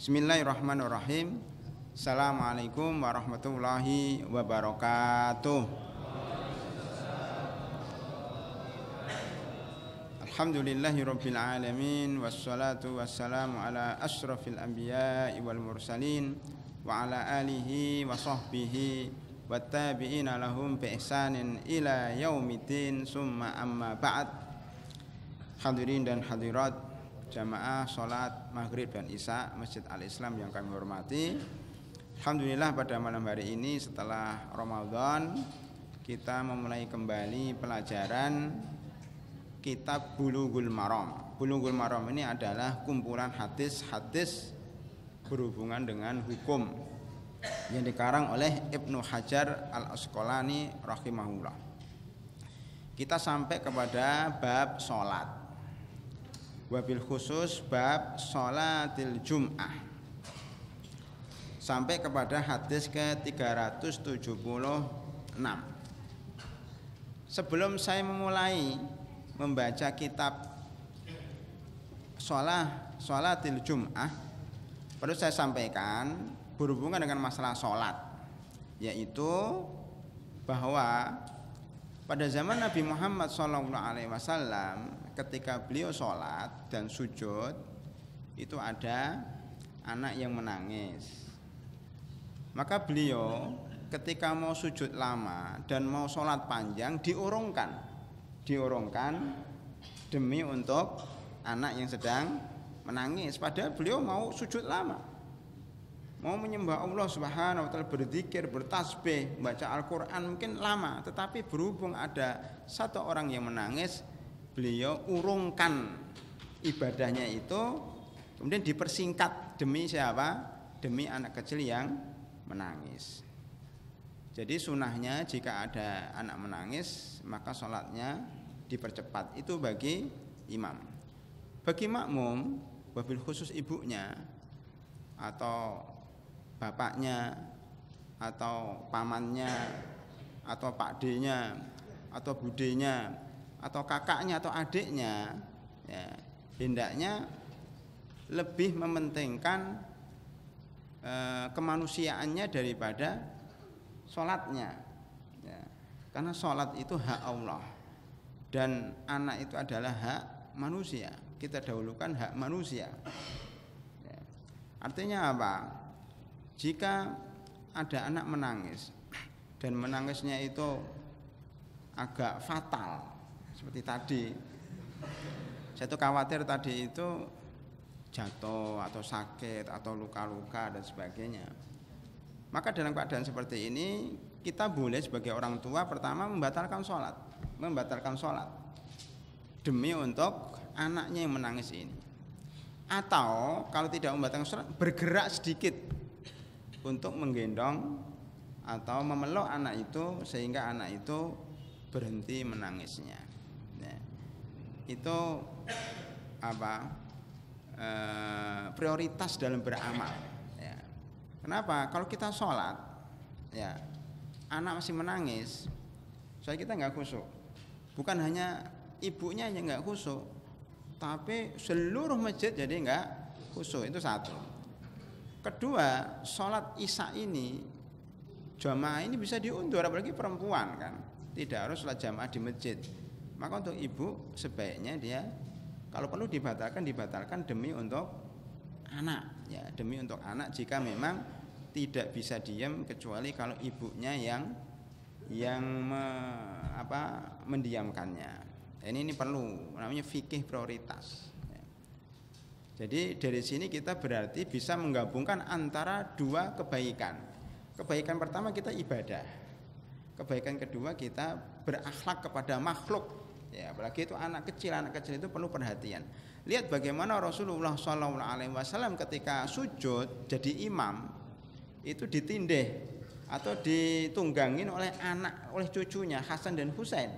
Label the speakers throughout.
Speaker 1: Bismillahirrahmanirrahim. Assalamualaikum warahmatullahi wabarakatuh. Alhamdulillahirabbil alamin wassalatu wassalamu ala asyrafil anbiya'i wal mursalin wa ala alihi wa sahbihi wattabi'ina lahum bi ihsanin ila yaumiddin summa amma ba'd. Hadirin dan hadirat jamaah sholat maghrib dan isya Masjid Al-Islam yang kami hormati, alhamdulillah pada malam hari ini setelah Ramadan kita memulai kembali pelajaran kitab Bulughul Maram. Bulughul Maram ini adalah kumpulan hadis-hadis berhubungan dengan hukum yang dikarang oleh Ibnu Hajar Al-Asqalani rahimahullah. Kita sampai kepada bab sholat, wabil khusus bab sholatil jum'ah, sampai kepada hadis ke-376. Sebelum saya memulai membaca kitab sholatil jum'ah, perlu saya sampaikan berhubungan dengan masalah sholat, yaitu bahwa pada zaman Nabi Muhammad SAW ketika beliau sholat dan sujud itu ada anak yang menangis. Maka beliau ketika mau sujud lama dan mau sholat panjang diurungkan demi untuk anak yang sedang menangis. Padahal beliau mau sujud lama, mau menyembah Allah Subhanahu wa ta'ala, berzikir, bertasbih, membaca Al-Quran mungkin lama. Tetapi berhubung ada satu orang yang menangis, beliau urungkan ibadahnya itu, kemudian dipersingkat demi siapa? Demi anak kecil yang menangis. Jadi sunahnya jika ada anak menangis maka sholatnya dipercepat. Itu bagi imam. Bagi makmum, wabil khusus ibunya atau bapaknya atau pamannya atau pakdenya atau budenya atau kakaknya atau adiknya, ya, hendaknya lebih mementingkan kemanusiaannya daripada sholatnya, ya. Karena sholat itu hak Allah dan anak itu adalah hak manusia. Kita dahulukan hak manusia, ya. Artinya apa? Jika ada anak menangis dan menangisnya itu agak fatal seperti tadi, saya tuh khawatir tadi itu jatuh atau sakit atau luka-luka dan sebagainya, maka dalam keadaan seperti ini kita boleh sebagai orang tua pertama membatalkan sholat demi untuk anaknya yang menangis ini. Atau kalau tidak membatalkan sholat, bergerak sedikit untuk menggendong atau memeluk anak itu sehingga anak itu berhenti menangisnya. Nah, itu apa? Prioritas dalam beramal, ya. Kenapa? Kalau kita sholat, ya, anak masih menangis, soalnya kita nggak khusyuk. Bukan hanya ibunya yang nggak khusyuk, tapi seluruh masjid jadi nggak khusyuk. Itu satu. Kedua, sholat isya ini jamaah ini bisa diundur, apalagi perempuan kan, tidak harus sholat jamaah di masjid. Maka untuk ibu sebaiknya dia kalau perlu dibatalkan demi untuk anak, ya, demi untuk anak. Jika memang tidak bisa diam kecuali kalau ibunya yang mendiamkannya. Ini perlu, namanya fikih prioritas. Jadi dari sini kita berarti bisa menggabungkan antara dua kebaikan. Kebaikan pertama kita ibadah, kebaikan kedua kita berakhlak kepada makhluk, ya, apalagi itu anak kecil itu perlu perhatian. Lihat bagaimana Rasulullah SAW ketika sujud jadi imam itu ditindih atau ditunggangin oleh cucunya Hasan dan Husain.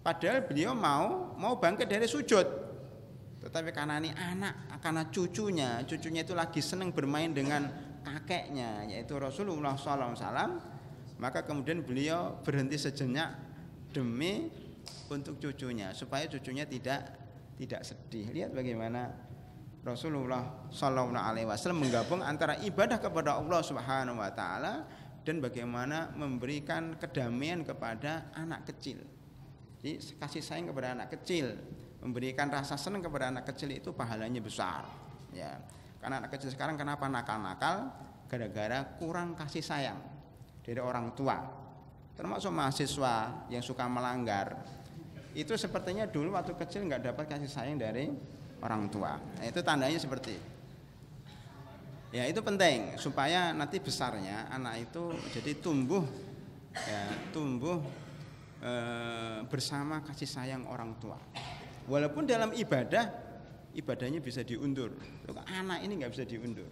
Speaker 1: Padahal beliau mau bangkit dari sujud, tetapi karena cucunya itu lagi senang bermain dengan kakeknya yaitu Rasulullah SAW, maka kemudian beliau berhenti sejenak demi untuk cucunya supaya cucunya tidak sedih. Lihat bagaimana Rasulullah Shallallahu Alaihi Wasallam menggabung antara ibadah kepada Allah Subhanahu Wa Taala dan bagaimana memberikan kedamaian kepada anak kecil. Jadi kasih sayang kepada anak kecil, memberikan rasa senang kepada anak kecil itu pahalanya besar. Ya, karena anak kecil sekarang kenapa nakal-nakal? Gara-gara kurang kasih sayang dari orang tua. Termasuk mahasiswa yang suka melanggar. Itu sepertinya dulu waktu kecil nggak dapat kasih sayang dari orang tua. Nah, itu tandanya seperti itu. Ya itu penting supaya nanti besarnya anak itu jadi tumbuh bersama kasih sayang orang tua. Walaupun dalam ibadahnya bisa diundur, anak ini nggak bisa diundur.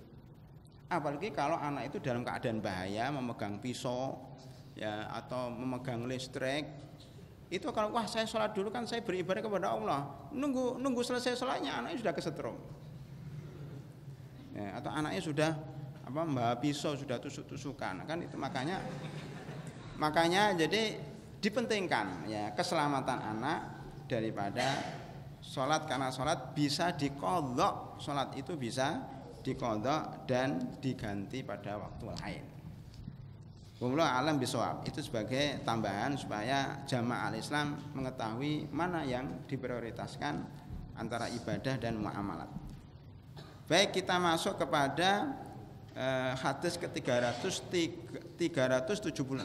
Speaker 1: Apalagi kalau anak itu dalam keadaan bahaya, memegang pisau, ya atau memegang listrik, itu kalau wah saya sholat dulu kan saya beribadah kepada Allah, nunggu selesai sholatnya anaknya sudah kesetrum. Ya, atau anaknya sudah membawa pisau, sudah tusuk-tusukan kan itu makanya jadi dipentingkan ya keselamatan anak daripada sholat, karena sholat bisa diqadha, sholat itu bisa diqadha dan diganti pada waktu lain. Wallahu a'lam bishawab. Itu sebagai tambahan supaya jamaah al-Islam mengetahui mana yang diprioritaskan antara ibadah dan muamalat. Baik, kita masuk kepada hadis ke-376.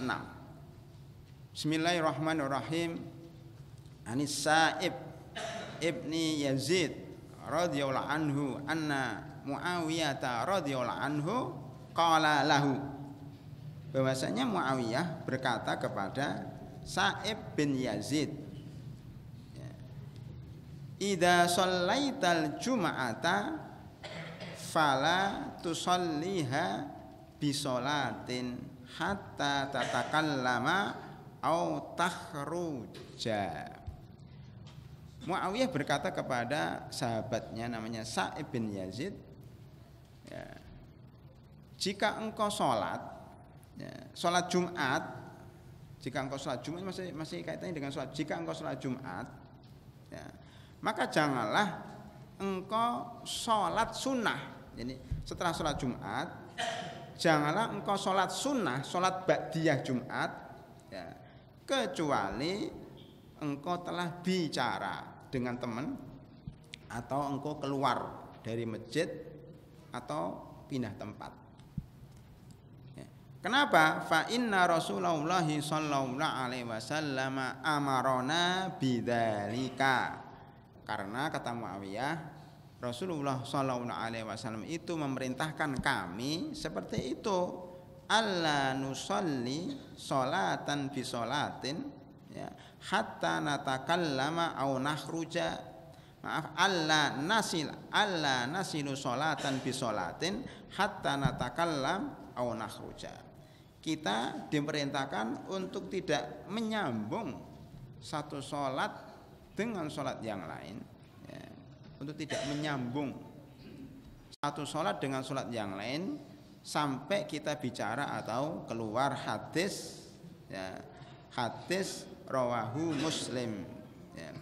Speaker 1: Bismillahirrahmanirrahim. Anis Sa'ib ibni Yazid radhiyallahu anhu anna Muawiyah radhiyallahu anhu qala lahu, bahwasanya Muawiyah berkata kepada Sa'ib bin Yazid, idza shallaital jum'ata fala tusalliha bisolatin hatta tatakallama au takhruja. Muawiyah berkata kepada sahabatnya namanya Sa'ib bin Yazid, ya, jika engkau sholat, ya, sholat Jumat, jika engkau sholat Jumat masih kaitannya dengan sholat. Jika engkau sholat Jumat, ya, maka janganlah engkau sholat sunnah. Jadi setelah sholat Jumat, janganlah engkau sholat sunnah, sholat ba'diyah Jumat, ya, kecuali engkau telah bicara dengan teman atau engkau keluar dari masjid atau pindah tempat. Ya. Kenapa? Fa inna Rasulullah sallallahu alaihi wasallam amarona bidzalika. Karena kata Muawiyah, Rasulullah sallallahu alaihi wasallam itu memerintahkan kami seperti itu, alla nusalli salatan bi salatin, ya, hatta natakallama au nakhruja. Maaf, alla nasilu salatan bi salatin hatta natakallam au nakhruja. Kita diperintahkan untuk tidak menyambung satu salat dengan salat yang lain, ya, untuk tidak menyambung satu salat dengan salat yang lain sampai kita bicara atau keluar hadis, ya, hadis rawahu Muslim, ya.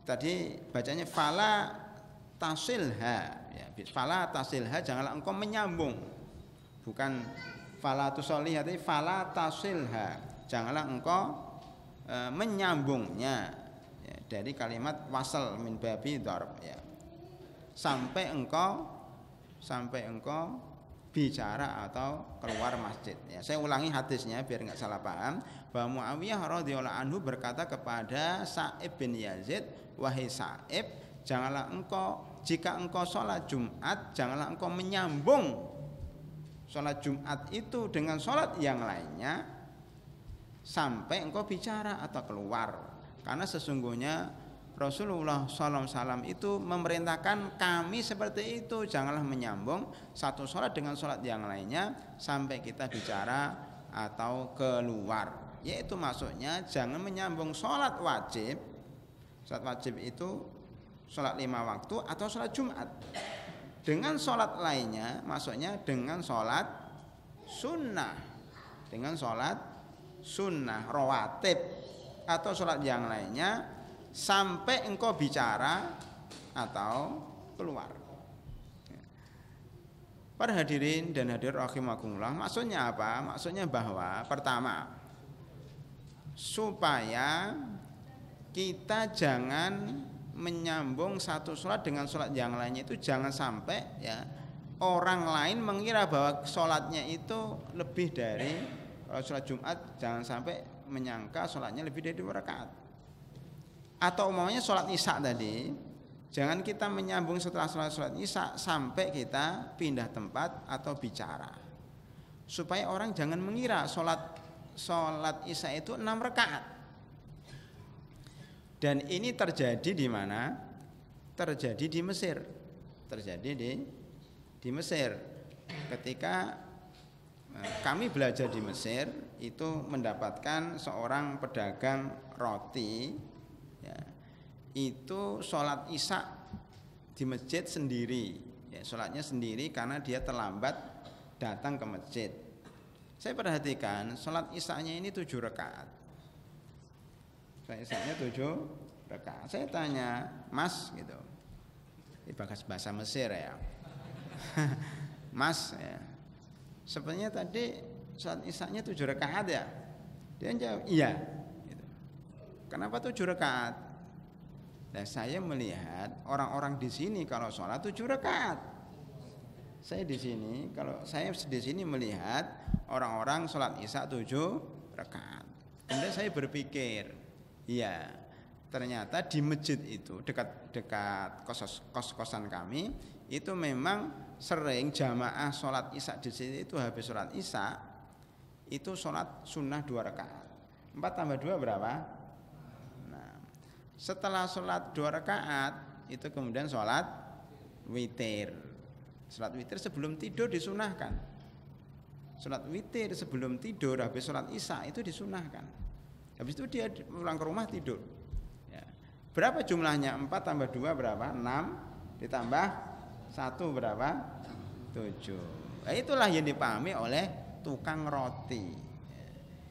Speaker 1: Tadi bacanya fala tasilha, ya, fala tasilha, janganlah engkau menyambung, bukan fala tusolliha, tapi fala tasilha, janganlah engkau menyambungnya, ya, dari kalimat wasal min babi dharb, ya, sampai engkau bicara atau keluar masjid, ya. Saya ulangi hadisnya biar nggak salah paham, bahwa Muawiyah radhiyallahu anhu berkata kepada Sa'ib bin Yazid, wahai Sa'ib, janganlah engkau, jika engkau sholat Jumat, janganlah engkau menyambung sholat Jumat itu dengan sholat yang lainnya sampai engkau bicara atau keluar. Karena sesungguhnya Rasulullah SAW itu memerintahkan kami seperti itu, janganlah menyambung satu sholat dengan sholat yang lainnya sampai kita bicara atau keluar. Yaitu maksudnya jangan menyambung sholat wajib. Sholat wajib itu sholat 5 waktu atau sholat Jumat dengan sholat lainnya, maksudnya dengan sholat sunnah, dengan sholat sunnah rawatib atau sholat yang lainnya sampai engkau bicara atau keluar. Para hadirin dan hadir rahimakumullah, maksudnya apa? Maksudnya bahwa pertama, supaya kita jangan menyambung satu sholat dengan sholat yang lainnya, itu jangan sampai ya orang lain mengira bahwa sholatnya itu lebih dari, kalau sholat Jumat jangan sampai menyangka sholatnya lebih dari 2 rakaat. Atau umumnya sholat isya tadi, jangan kita menyambung setelah sholat isya sampai kita pindah tempat atau bicara, supaya orang jangan mengira sholat isya itu 6 rakaat. Dan ini terjadi di mana? Terjadi di Mesir. Terjadi di Mesir. Ketika kami belajar di Mesir, itu mendapatkan seorang pedagang roti, ya, itu sholat isya di masjid sendiri, ya, sholatnya sendiri karena dia terlambat datang ke masjid. Saya perhatikan sholat isyanya ini 7 rakaat. Sholat isyanya 7 rakaat. Saya tanya, Mas, gitu, ini bahasa Mesir ya, Mas, ya, sebenarnya tadi sholat isyanya 7 rakaat ya? Dia jawab, iya. Gitu. Kenapa 7 rakaat? Nah, saya melihat orang-orang di sini kalau sholat 7 rakaat. Saya di sini, kalau saya di sini melihat orang-orang sholat isya 7 rakaat. Kemudian saya berpikir, iya, ternyata di masjid itu dekat kos-kosan kami itu memang sering jamaah sholat isya di sini itu habis sholat isya itu sholat sunnah 2 rakaat. 4 tambah 2 berapa? Setelah sholat 2 rakaat itu kemudian sholat witir. Sholat witir sebelum tidur disunahkan. Sholat witir sebelum tidur habis sholat isya itu disunahkan. Habis itu dia pulang ke rumah tidur, ya. Berapa jumlahnya? 4 tambah 2 berapa? 6 ditambah 1 berapa? 7. Nah, itulah yang dipahami oleh tukang roti.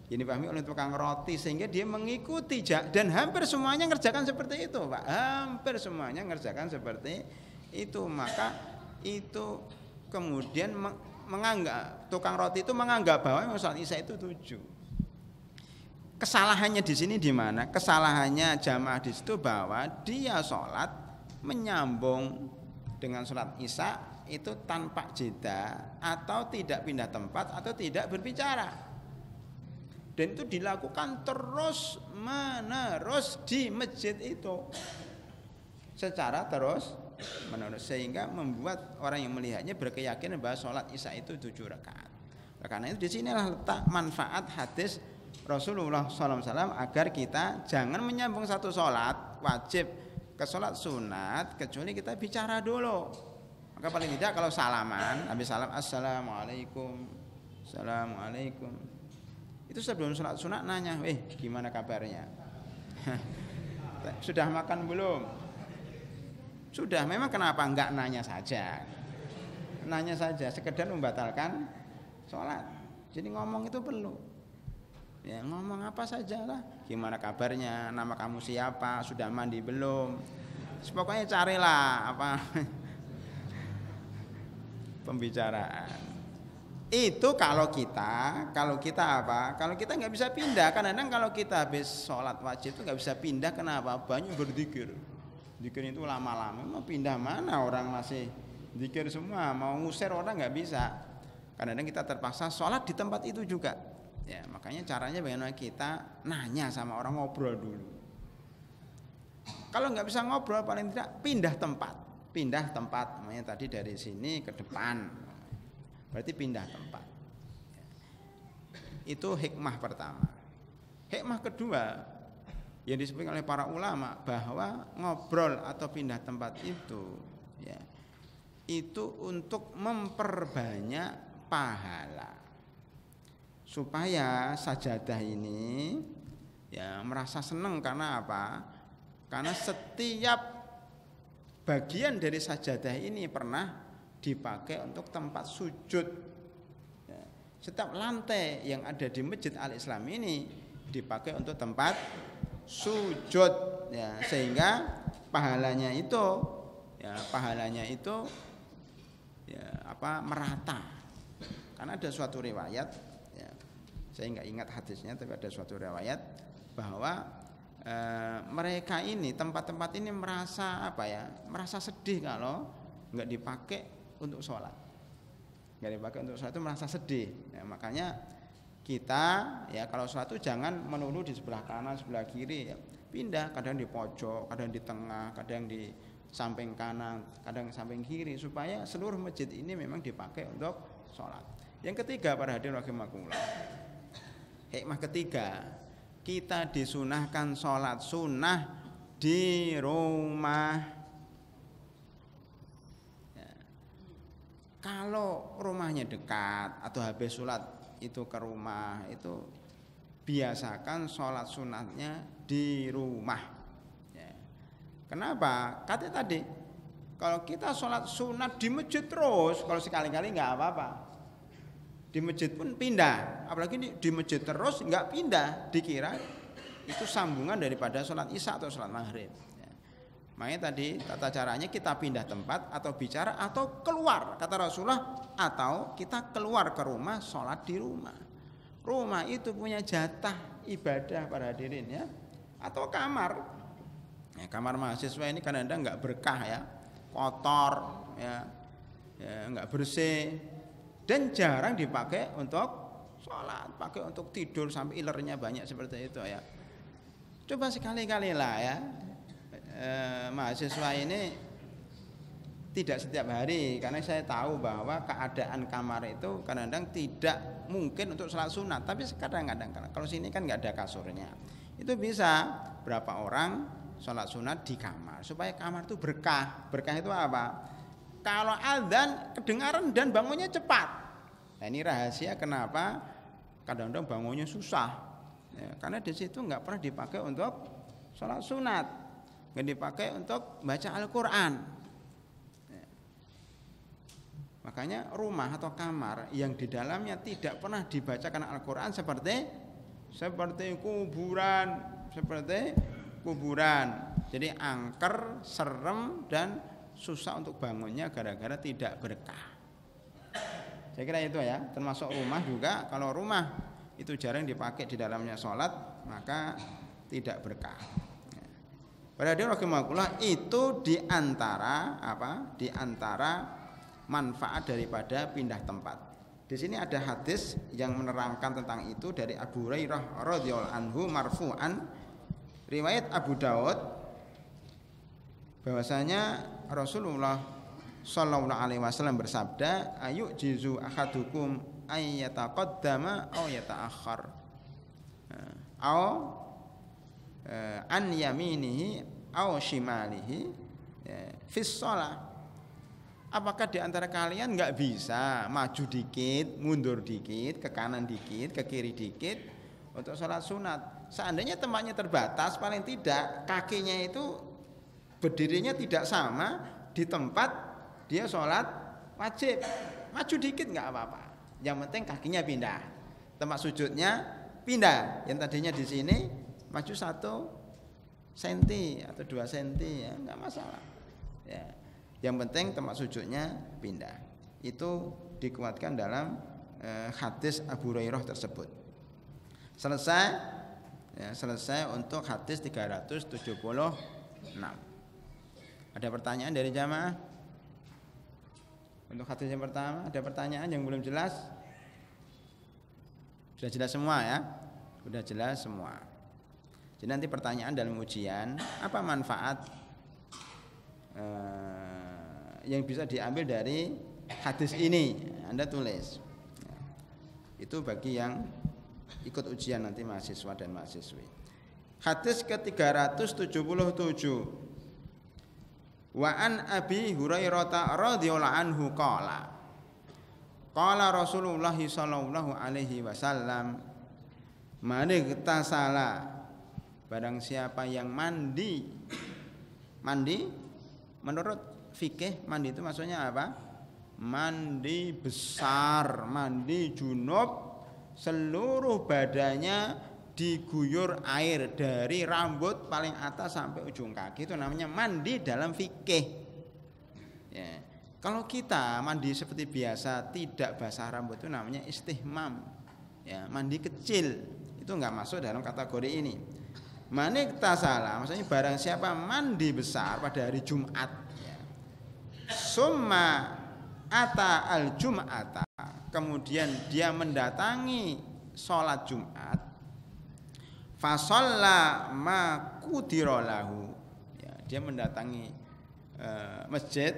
Speaker 1: Ini dipahami oleh tukang roti sehingga dia mengikuti, dan hampir semuanya ngerjakan seperti itu, Pak. Hampir semuanya ngerjakan seperti itu. Maka itu kemudian menganggap, tukang roti itu menganggap bahwa sholat isya itu 7. Kesalahannya di sini di mana? Kesalahannya jamaah di situ bahwa dia sholat menyambung dengan sholat isya itu tanpa jeda atau tidak pindah tempat atau tidak berbicara. Dan itu dilakukan terus menerus di masjid itu secara terus menerus, sehingga membuat orang yang melihatnya berkeyakinan bahwa sholat isya itu 7 rakaat. Karena itu disinilah letak manfaat hadis Rasulullah SAW agar kita jangan menyambung satu sholat wajib ke sholat sunat kecuali kita bicara dulu. Maka paling tidak kalau salaman, habis salam assalamualaikum, assalamualaikum, itu sebelum sholat sunat nanya, gimana kabarnya? Sudah makan belum? Sudah. Memang kenapa enggak nanya saja? Nanya saja, sekedar membatalkan sholat. Jadi ngomong itu perlu. Ya, ngomong apa saja lah. Gimana kabarnya? Nama kamu siapa? Sudah mandi belum? Pokoknya carilah apa pembicaraan. Itu kalau kita apa? Kalau kita nggak bisa pindah. Kadang-kadang kalau kita habis sholat wajib itu nggak bisa pindah. Kenapa? Banyak berzikir. Zikir itu lama-lama. Mau pindah mana? Orang masih zikir semua. Mau ngusir orang nggak bisa. Kadang-kadang kita terpaksa sholat di tempat itu juga. Ya, makanya caranya bagaimana kita nanya sama orang, ngobrol dulu. Kalau nggak bisa ngobrol, paling tidak pindah tempat. Pindah tempat. Namanya tadi dari sini ke depan. Berarti pindah tempat. Itu hikmah pertama. Hikmah kedua yang disebutkan oleh para ulama bahwa ngobrol atau pindah tempat itu, ya, itu untuk memperbanyak pahala, supaya sajadah ini ya merasa senang. Karena apa? Karena setiap bagian dari sajadah ini pernah dipakai untuk tempat sujud. Ya, setiap lantai yang ada di Masjid Al-Islam ini dipakai untuk tempat sujud, ya, sehingga pahalanya itu ya merata. Karena ada suatu riwayat, ya, saya nggak ingat hadisnya, tapi ada suatu riwayat bahwa mereka ini tempat-tempat ini merasa merasa sedih kalau nggak dipakai untuk sholat, nggak dipakai untuk sholat itu merasa sedih. Ya, makanya kita ya kalau sholat itu jangan melulu di sebelah kanan, sebelah kiri, ya. Pindah, kadang di pojok, kadang di tengah, kadang di samping kanan, kadang samping kiri, supaya seluruh masjid ini memang dipakai untuk sholat. Yang ketiga, para hadirin rahimakumullah, hikmah ketiga, kita disunahkan sholat sunnah di rumah. Ya. Kalau rumahnya dekat atau habis sholat itu ke rumah, itu biasakan sholat sunatnya di rumah. Ya. Kenapa? Katanya tadi, kalau kita sholat sunat di masjid terus, kalau sekali-kali nggak apa-apa. Di masjid pun pindah, apalagi di masjid terus nggak pindah, dikira itu sambungan daripada sholat isya atau sholat maghrib. Ya. Makanya tadi tata caranya kita pindah tempat atau bicara atau keluar, kata Rasulullah, atau kita keluar ke rumah sholat di rumah. Rumah itu punya jatah ibadah para hadirin ya, atau kamar. Ya, kamar mahasiswa ini kadang-kadang nggak berkah ya, kotor ya nggak bersih. Dan jarang dipakai untuk sholat, pakai untuk tidur sampai ilernya banyak seperti itu ya. Coba sekali-kali lah ya, mahasiswa ini tidak setiap hari, karena saya tahu bahwa keadaan kamar itu kadang-kadang tidak mungkin untuk sholat sunat. Tapi kadang-kadang kalau sini kan nggak ada kasurnya, itu bisa berapa orang sholat sunat di kamar supaya kamar itu berkah. Berkah itu apa? Kalau azan kedengaran dan bangunnya cepat. Nah ini rahasia kenapa kadang-kadang bangunnya susah. Ya, karena di situ nggak pernah dipakai untuk sholat sunat, nggak dipakai untuk baca Al-Quran. Ya. Makanya rumah atau kamar yang di dalamnya tidak pernah dibacakan Al-Quran seperti kuburan. Jadi angker, serem dan susah untuk bangunnya gara-gara tidak berkah. Saya kira itu ya, termasuk rumah juga. Kalau rumah itu jarang dipakai di dalamnya sholat, maka tidak berkah. Pada hadirin rahimakumullah, itu diantara manfaat daripada pindah tempat. Di sini ada hadis yang menerangkan tentang itu dari Abu Hurairah radhiyallahu anhu marfu'an, riwayat Abu Daud, bahwasanya Rasulullah sallallahu alaihi wasallam bersabda, ayu jizu ahadukum ayyataqaddama aw yata'akhkhar aw an yaminihi aw shimalihi fi shalah. Apakah di antara kalian enggak bisa maju dikit, mundur dikit, ke kanan dikit, ke kiri dikit untuk sholat sunat? Seandainya tempatnya terbatas, paling tidak kakinya itu berdirinya tidak sama di tempat dia sholat wajib. Maju dikit nggak apa-apa, yang penting kakinya pindah, tempat sujudnya pindah. Yang tadinya di sini maju 1 senti atau 2 senti ya nggak masalah ya. Yang penting tempat sujudnya pindah. Itu dikuatkan dalam hadis Abu Hurairah tersebut. Selesai untuk hadis 376. Ada pertanyaan dari jamaah? Untuk hadis yang pertama, ada pertanyaan yang belum jelas? Sudah jelas semua ya? Sudah jelas semua. Jadi nanti pertanyaan dalam ujian, apa manfaat yang bisa diambil dari hadis ini? Anda tulis. Itu bagi yang ikut ujian nanti mahasiswa dan mahasiswi. Hadis ke-377. Wa an Abi Hurairah radhiyallahu anhu qala Rasulullah sallallahu alaihi wasallam, man igtasala, barang siapa yang mandi menurut fikih mandi itu maksudnya apa? Mandi besar, mandi junub, seluruh badannya diguyur air dari rambut paling atas sampai ujung kaki, itu namanya mandi dalam fikih ya. Kalau kita mandi seperti biasa tidak basah rambut itu namanya istihmam, ya, mandi kecil, itu enggak masuk dalam kategori ini. Maniktasala, maksudnya barang siapa mandi besar pada hari Jumat, ya. Summa ata al Jum'ata, kemudian dia mendatangi sholat Jumat, fasalla ma qudira lahu, ya, dia mendatangi masjid,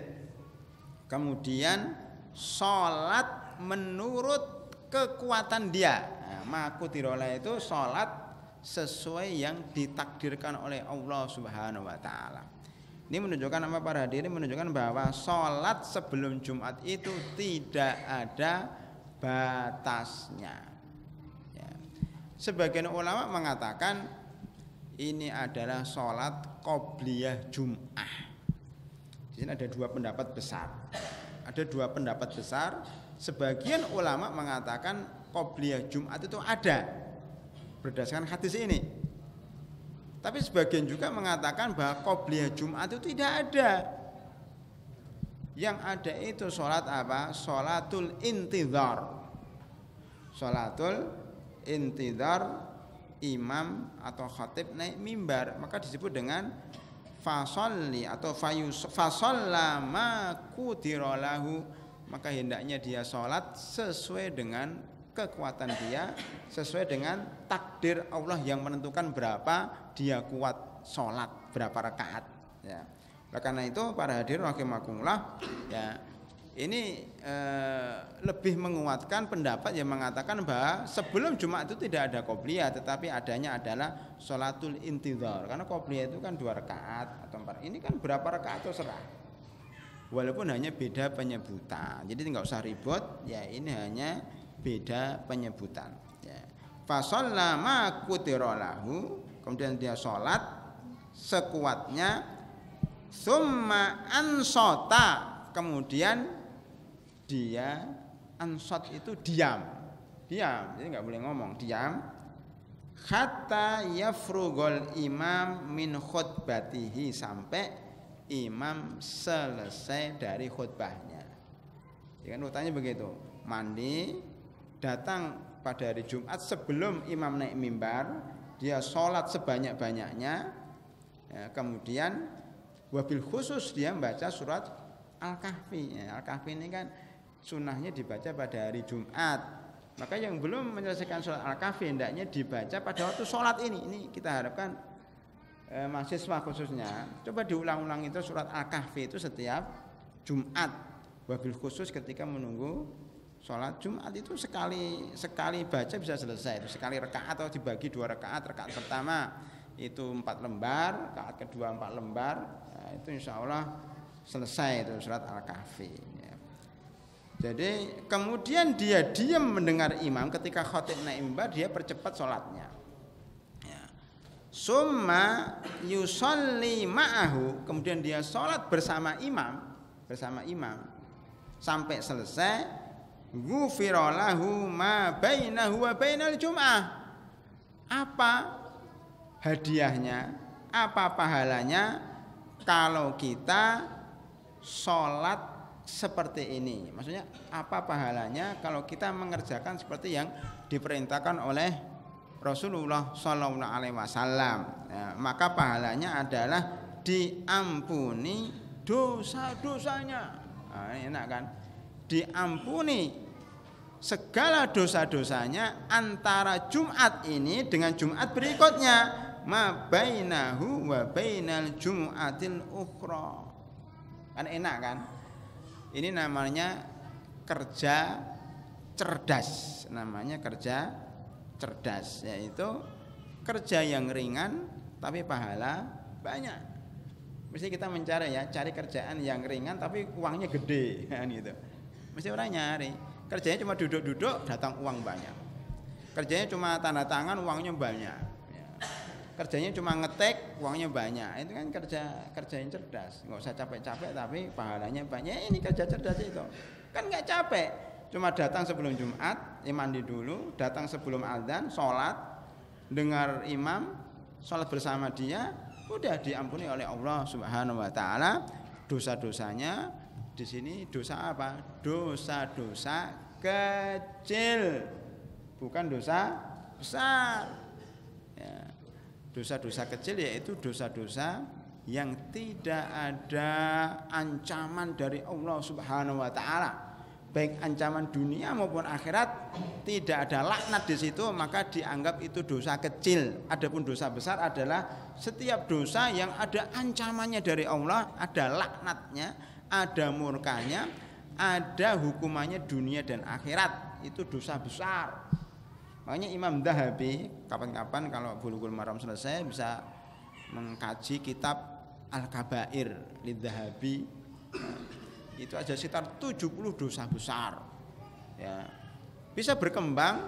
Speaker 1: kemudian sholat menurut kekuatan dia. Nah, ma qudira lahu itu sholat sesuai yang ditakdirkan oleh Allah Subhanahu wa taala. Ini menunjukkan apa para hadirin? Menunjukkan bahwa sholat sebelum Jumat itu tidak ada batasnya. Ya. Sebagian ulama mengatakan ini adalah sholat qobliyah Jum'ah. Di sini ada dua pendapat besar. Ada dua pendapat besar. Sebagian ulama mengatakan qobliyah Jumat itu ada berdasarkan hadis ini. Tapi sebagian juga mengatakan bahwa qobliyah Jumat itu tidak ada. Yang ada itu sholat apa? Sholatul intidhar. Sholatul intidhar, imam atau khatib naik mimbar, maka disebut dengan fasolli atau fasalla ma qudira lahu, maka hendaknya dia sholat sesuai dengan kekuatan dia, sesuai dengan takdir Allah yang menentukan berapa dia kuat sholat, berapa rakaat, ya. Oleh karena itu para hadirin rahimakumullah, ya, ini lebih menguatkan pendapat yang mengatakan bahwa sebelum Jumat itu tidak ada qobliyah, tetapi adanya adalah sholatul intidhar. Karena qobliyah itu kan 2 rakaat atau 4. Ini kan berapa rakaat terserah. Walaupun hanya beda penyebutan. Jadi enggak usah ribut, ya, ini hanya beda penyebutan, ya. Fa shalla ma qudira lahu, kemudian dia sholat sekuatnya, summa ansota, kemudian dia ansot itu diam, jadi nggak boleh ngomong, diam, hatta yafrugol imam min khutbatihi, sampai imam selesai dari khutbahnya. Ya kan urutannya begitu, mandi, datang pada hari Jumat sebelum imam naik mimbar, dia sholat sebanyak-banyaknya, ya, kemudian wabil khusus dia membaca surat Al-Kahfi, ya. Al-Kahfi ini kan sunnahnya dibaca pada hari Jumat, maka yang belum menyelesaikan surat Al-Kahfi hendaknya dibaca pada waktu sholat ini. Ini kita harapkan mahasiswa khususnya coba diulang-ulang itu surat Al-Kahfi itu setiap Jumat, wabil khusus ketika menunggu sholat Jumat itu sekali baca bisa selesai, itu sekali rakaat atau dibagi 2 rakaat. Rakaat pertama itu 4 lembar, rakaat kedua 4 lembar, nah, itu insya Allah selesai itu surat Al-Kahfi, ya. Jadi kemudian dia diam mendengar imam, ketika khatib naik mimbar dia percepat sholatnya, ya. Summa yusolli ma'ahu, kemudian dia sholat bersama imam sampai selesai. Ghufira lahu ma bainahu wa bainal jum'ah. Apa hadiahnya, apa pahalanya kalau kita sholat seperti ini? Maksudnya apa pahalanya kalau kita mengerjakan seperti yang diperintahkan oleh Rasulullah Sallallahu Alaihi Wasallam, ya, maka pahalanya adalah diampuni dosa-dosanya. Nah, enak kan? Diampuni segala dosa-dosanya antara Jumat ini dengan Jumat berikutnya, ma bainahu wa bainal jum'atil ukhra. Kan enak kan? Ini namanya kerja cerdas, yaitu kerja yang ringan tapi pahala banyak. Mesti kita cari kerjaan yang ringan tapi uangnya gede, kan gitu. Mesti orang nyari, kerjanya cuma duduk-duduk datang uang banyak, kerjanya cuma tanda tangan uangnya banyak, ya. Kerjanya cuma ngetik uangnya banyak, itu kan kerja yang cerdas, nggak usah capek-capek tapi pahalanya banyak. Ini kerja cerdas itu kan nggak capek, cuma datang sebelum Jumat, mandi dulu, datang sebelum azan, sholat, dengar imam, sholat bersama dia, udah diampuni oleh Allah Subhanahu Wa Taala dosa-dosanya, di sini dosa apa? Dosa-dosa kecil, bukan dosa besar. Ya. Dosa-dosa kecil yaitu dosa-dosa yang tidak ada ancaman dari Allah Subhanahu wa taala. Baik ancaman dunia maupun akhirat, tidak ada laknat di situ, maka dianggap itu dosa kecil. Adapun dosa besar adalah setiap dosa yang ada ancamannya dari Allah, ada laknatnya, ada murkanya, ada hukumannya dunia dan akhirat. Itu dosa besar. Makanya Imam Dhahabi kapan-kapan kalau Bulughul Maram selesai bisa mengkaji kitab Al-Kabair lidz-Dzahabi. Itu ada sekitar 70 dosa besar. Ya. Bisa berkembang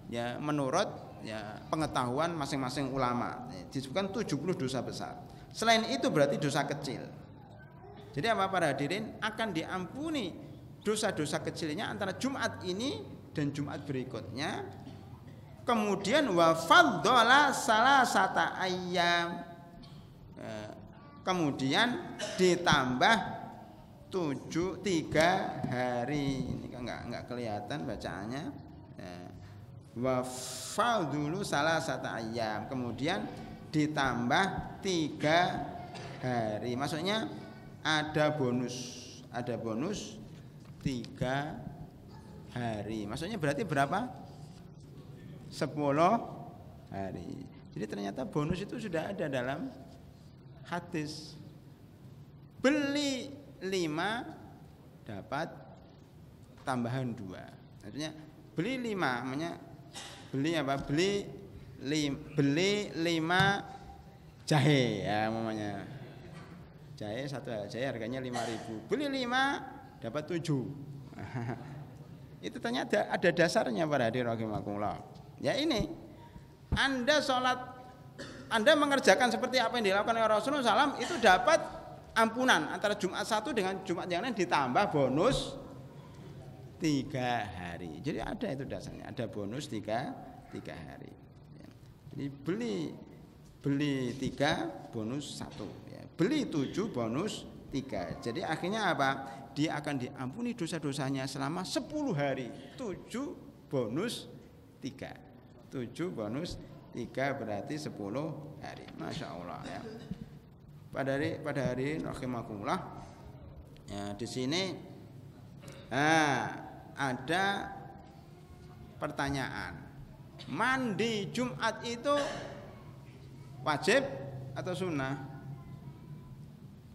Speaker 1: ya menurut ya pengetahuan masing-masing ulama. Disebutkan 70 dosa besar. Selain itu berarti dosa kecil. Jadi apa para hadirin, akan diampuni dosa-dosa kecilnya antara Jumat ini dan Jumat berikutnya. Kemudian wa faddala salasata ayyam. Kemudian ditambah 3 hari. Ini kan enggak kelihatan bacaannya. Wa faddulu salasata ayyam. Kemudian ditambah 3 hari. Maksudnya ada bonus 3 hari. Maksudnya berarti berapa? 10 hari. Jadi ternyata bonus itu sudah ada dalam hadis. Beli 5 dapat tambahan 2. Artinya beli 5 namanya beli apa? Beli 5 jahe ya namanya. Jahe satu jahe harganya 5.000. Beli 5 dapat 7. Itu ternyata ada dasarnya para hadirin rahimakumullah. Ya ini, Anda sholat, Anda mengerjakan seperti apa yang dilakukan oleh Rasulullah SAW, itu dapat ampunan antara Jumat 1 dengan Jumat yang lain ditambah bonus 3 hari. Jadi ada itu dasarnya, ada bonus 3 hari. Ya. Jadi beli 3 bonus 1. Beli 7 bonus 3. Jadi akhirnya apa? Dia akan diampuni dosa-dosanya selama 10 hari. 7 bonus 3. 7 bonus 3 berarti 10 hari. Masya Allah ya. Pada hari rahimakumullah. Ya, di sini ada pertanyaan. Mandi Jumat itu wajib atau sunnah?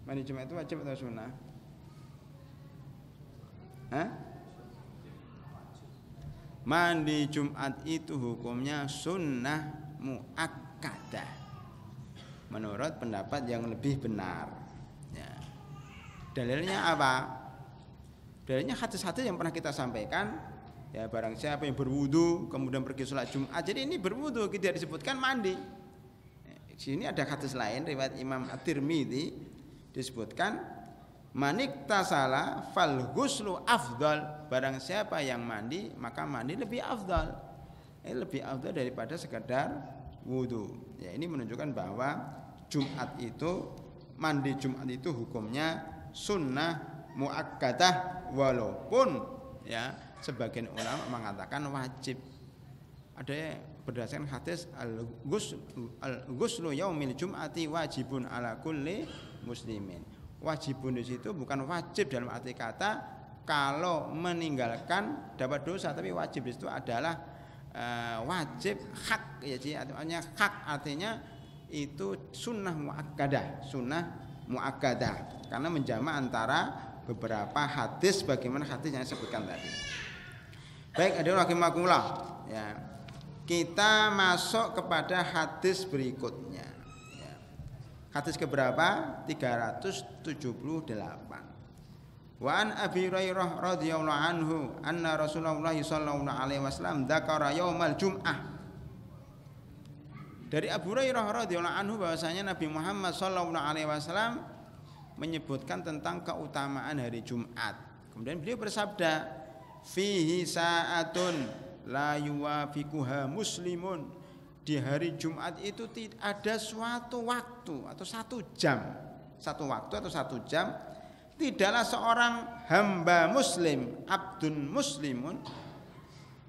Speaker 1: Mandi Jumat itu wajib atau sunnah? Mandi Jumat itu hukumnya sunnah muakkadah menurut pendapat yang lebih benar ya. Dalilnya apa? Dalilnya hadis-hadis yang pernah kita sampaikan ya, barang siapa yang berwudu kemudian pergi sholat Jumat, jadi ini berwudu tidak disebutkan mandi. Di sini ada hadis lain riwayat Imam At-Tirmidzi disebutkan manik tasala fal ghuslu afdal, barang siapa yang mandi maka mandi lebih afdal. Lebih afdal daripada sekedar wudu. Ya, ini menunjukkan bahwa mandi Jumat itu hukumnya sunnah muakkadah, walaupun ya sebagian ulama mengatakan wajib. Ada berdasarkan hadis al-ghuslu yaumil jum'ati wajibun ala kulli muslimin. Wajibun di situ bukan wajib dalam arti kata kalau meninggalkan dapat dosa, tapi wajib di situ adalah wajib hak ya, artinya hak artinya itu sunnah muakkadah karena menjamak antara beberapa hadis bagaimana hadis yang disebutkan tadi. Baik, hadirin rahimakumullah ya. Kita masuk kepada hadis berikutnya. Hadis keberapa? 378. Wa an Abi Hurairah radhiyallahu anhu anna Rasulullah sallallahu alaihi wasallam dzakara yaumal jum'ah. Dari Abu Hurairah radhiyallahu anhu bahwasanya Nabi Muhammad sallallahu alaihi wasallam menyebutkan tentang keutamaan hari Jumat. Kemudian beliau bersabda, fihi sa'atun la yuwafiquha muslimun. Di hari Jumat itu ada suatu waktu atau 1 jam. 1 waktu atau 1 jam tidaklah seorang hamba muslim, abdun muslimun,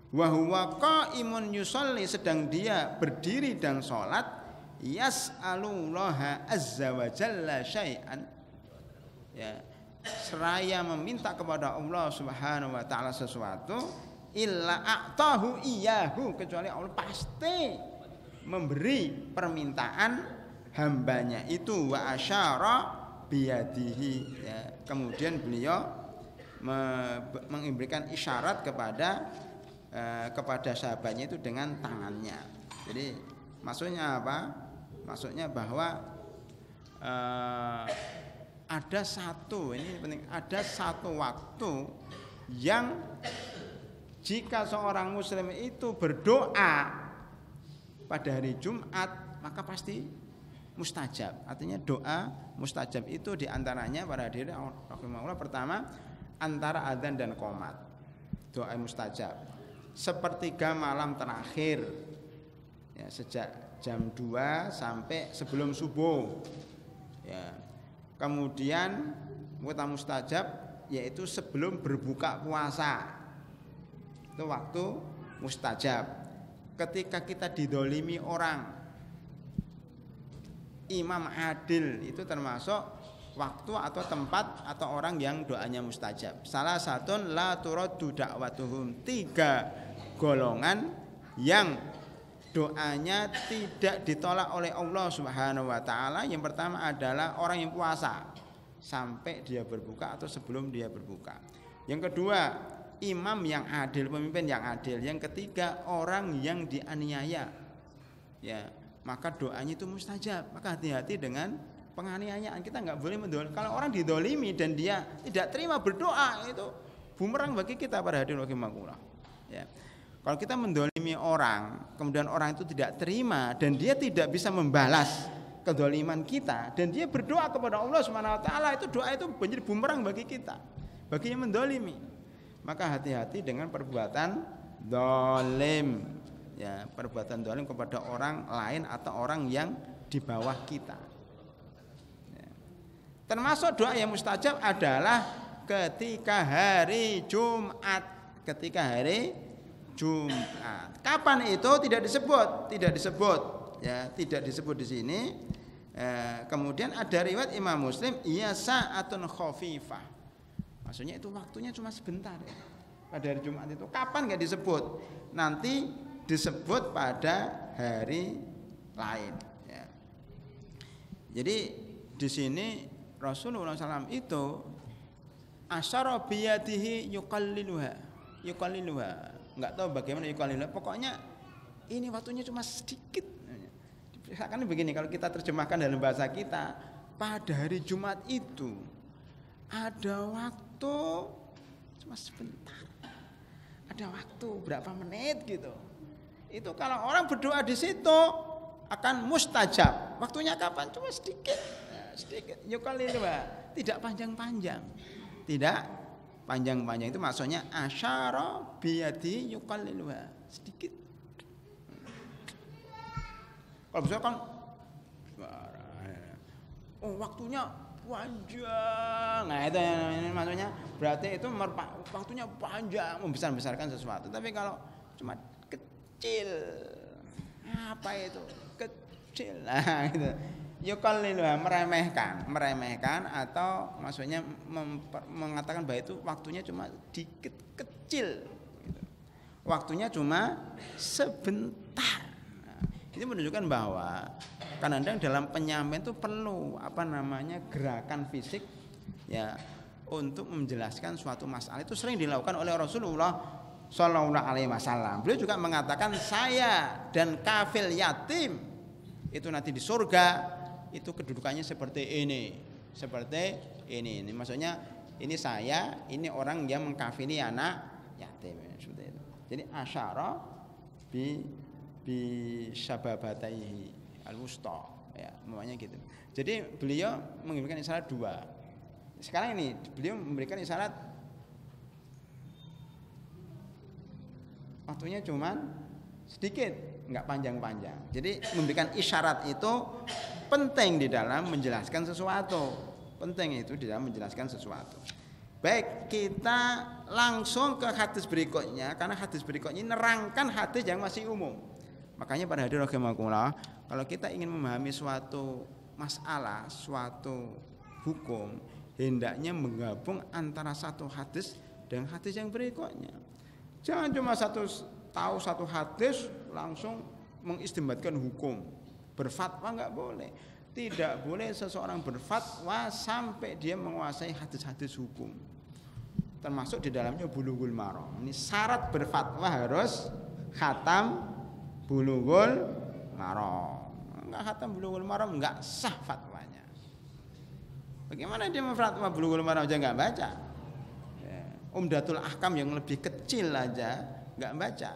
Speaker 1: wa huwa qaimun yusolli, sedang dia berdiri dan sholat, yas'alullaha azza wa jalla syai'an, ya, seraya meminta kepada Allah Subhanahu wa taala sesuatu, illa a'tahu iyyahu, kecuali Allah pasti memberi permintaan hambanya itu, wa asyara biyadihi, ya. Kemudian beliau memberikan isyarat kepada sahabatnya itu dengan tangannya. Jadi maksudnya apa? Maksudnya bahwa ada satu, ini penting, ada satu waktu yang jika seorang muslim itu berdoa pada hari Jumat maka pasti mustajab. Artinya doa mustajab itu diantaranya para hadirin rahimahullah, pertama antara adzan dan qomat, doa mustajab sepertiga malam terakhir, ya, sejak jam 2 sampai sebelum subuh, ya. Kemudian waktu mustajab yaitu sebelum berbuka puasa, itu waktu mustajab. Ketika kita didolimi orang, imam adil, itu termasuk waktu atau tempat atau orang yang doanya mustajab. Salah satu la turaddu da'watuhum, 3 golongan yang doanya tidak ditolak oleh Allah Subhanahu wa taala. Yang pertama adalah orang yang puasa sampai dia berbuka atau sebelum dia berbuka. Yang kedua, imam yang adil, pemimpin yang adil. Yang ketiga, orang yang dianiaya, ya, maka doanya itu mustajab. Maka hati-hati dengan penganiayaan. Kita nggak boleh mendolimi. Kalau orang didolimi dan dia tidak terima berdoa, itu bumerang bagi kita para hadirin rahimakumullah, ya. Kalau kita mendolimi orang, kemudian orang itu tidak terima dan dia tidak bisa membalas kedoliman kita, dan dia berdoa kepada Allah Subhanahu wa taala, itu doa itu menjadi bumerang bagi kita, bagi yang mendolimi. Maka hati-hati dengan perbuatan dolim, ya, perbuatan dolim kepada orang lain atau orang yang di bawah kita, ya. Termasuk doa yang mustajab adalah ketika hari Jumat, ketika hari Jumat. Kapan itu tidak disebut, ya, tidak disebut di sini. Kemudian ada riwayat Imam Muslim, iya sa'atun khafifah. Maksudnya itu waktunya cuma sebentar, ya. Pada hari Jumat itu kapan nggak disebut, nanti disebut pada hari lain, ya. Jadi di sini Rasulullah SAW itu asyara biyadihi yuqalliluha. Nggak tahu bagaimana yuqalliluha. Pokoknya ini waktunya cuma sedikit. Kan begini, kalau kita terjemahkan dalam bahasa kita, pada hari Jumat itu ada waktu cuma sebentar, ada waktu berapa menit gitu. Itu kalau orang berdoa di situ akan mustajab. Waktunya kapan? Cuma sedikit, sedikit. Yuqalliluha, tidak panjang-panjang, tidak panjang-panjang. Itu maksudnya asyara biyadi yuqalliluha, sedikit. Kalau misalnya kan waktunya panjang, nah itu yang maksudnya berarti itu waktunya panjang, membesar-besarkan sesuatu. Tapi kalau cuma kecil, apa itu kecil, nah gitu. Yuqalliluha, meremehkan atau maksudnya mengatakan bahwa itu waktunya cuma dikit, kecil gitu. Waktunya cuma sebentar. Nah, ini menunjukkan bahwa kadang-kadang dalam penyampaian itu perlu gerakan fisik, ya, untuk menjelaskan suatu masalah. Itu sering dilakukan oleh Rasulullah Shallallahu Alaihi Wasallam. Beliau juga mengatakan, saya dan kafil yatim itu nanti di surga itu kedudukannya seperti ini. Ini maksudnya ini saya, ini orang yang mengkafili anak yatim, seperti itu. Jadi asyara bi syababataihi al-wusta, ya, namanya gitu. Jadi beliau memberikan isyarat 2. Sekarang ini beliau memberikan isyarat waktunya cuman sedikit, enggak panjang-panjang. Jadi memberikan isyarat itu penting di dalam menjelaskan sesuatu. Penting itu di dalam menjelaskan sesuatu. Baik, kita langsung ke hadis berikutnya karena hadis berikutnya nerangkan hadis yang masih umum. Makanya para hadirin rahimakumullah, kalau kita ingin memahami suatu masalah, suatu hukum, hendaknya menggabung antara satu hadis dengan hadis yang berikutnya. Jangan cuma tahu satu hadis langsung mengistimbatkan hukum. Berfatwa enggak boleh. Tidak boleh seseorang berfatwa sampai dia menguasai hadis-hadis hukum. Termasuk di dalamnya Bulughul Maram. Ini syarat berfatwa harus khatam Bulughul Maram. Enggak khatam Bulughul Maram enggak sah fatwanya. Bagaimana dia memfatwa Bulughul Maram aja enggak baca? Umdatul Ahkam yang lebih kecil aja enggak baca.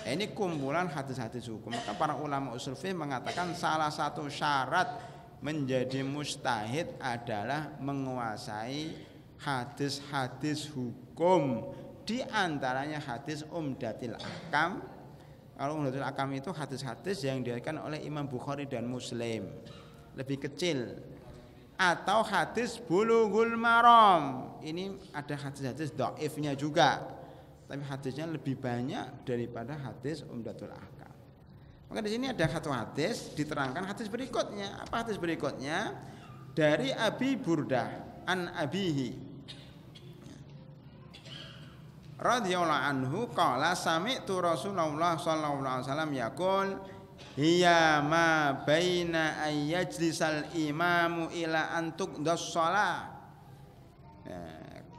Speaker 1: Ini kumpulan hadis-hadis hukum. Maka para ulama ushul fiqh mengatakan salah satu syarat menjadi mujtahid adalah menguasai hadis-hadis hukum, di antaranya hadis Umdatul Ahkam. Kalau Umdatul Ahkam itu hadis-hadis yang diriwayatkan oleh Imam Bukhari dan Muslim, lebih kecil. Atau hadis Bulughul Maram. Ini ada hadis-hadis dhaifnya juga, tapi hadisnya lebih banyak daripada hadis Umdatul Ahkam. Maka di sini ada satu hadis diterangkan hadis berikutnya. Apa hadis berikutnya? Dari Abi Burdah an abihi radhiyallahu anhu qala sami'tu Rasulullah sallallahu alaihi wasallam yaqul hiya ma baina ayyajlisal imamu ila antuk shalah.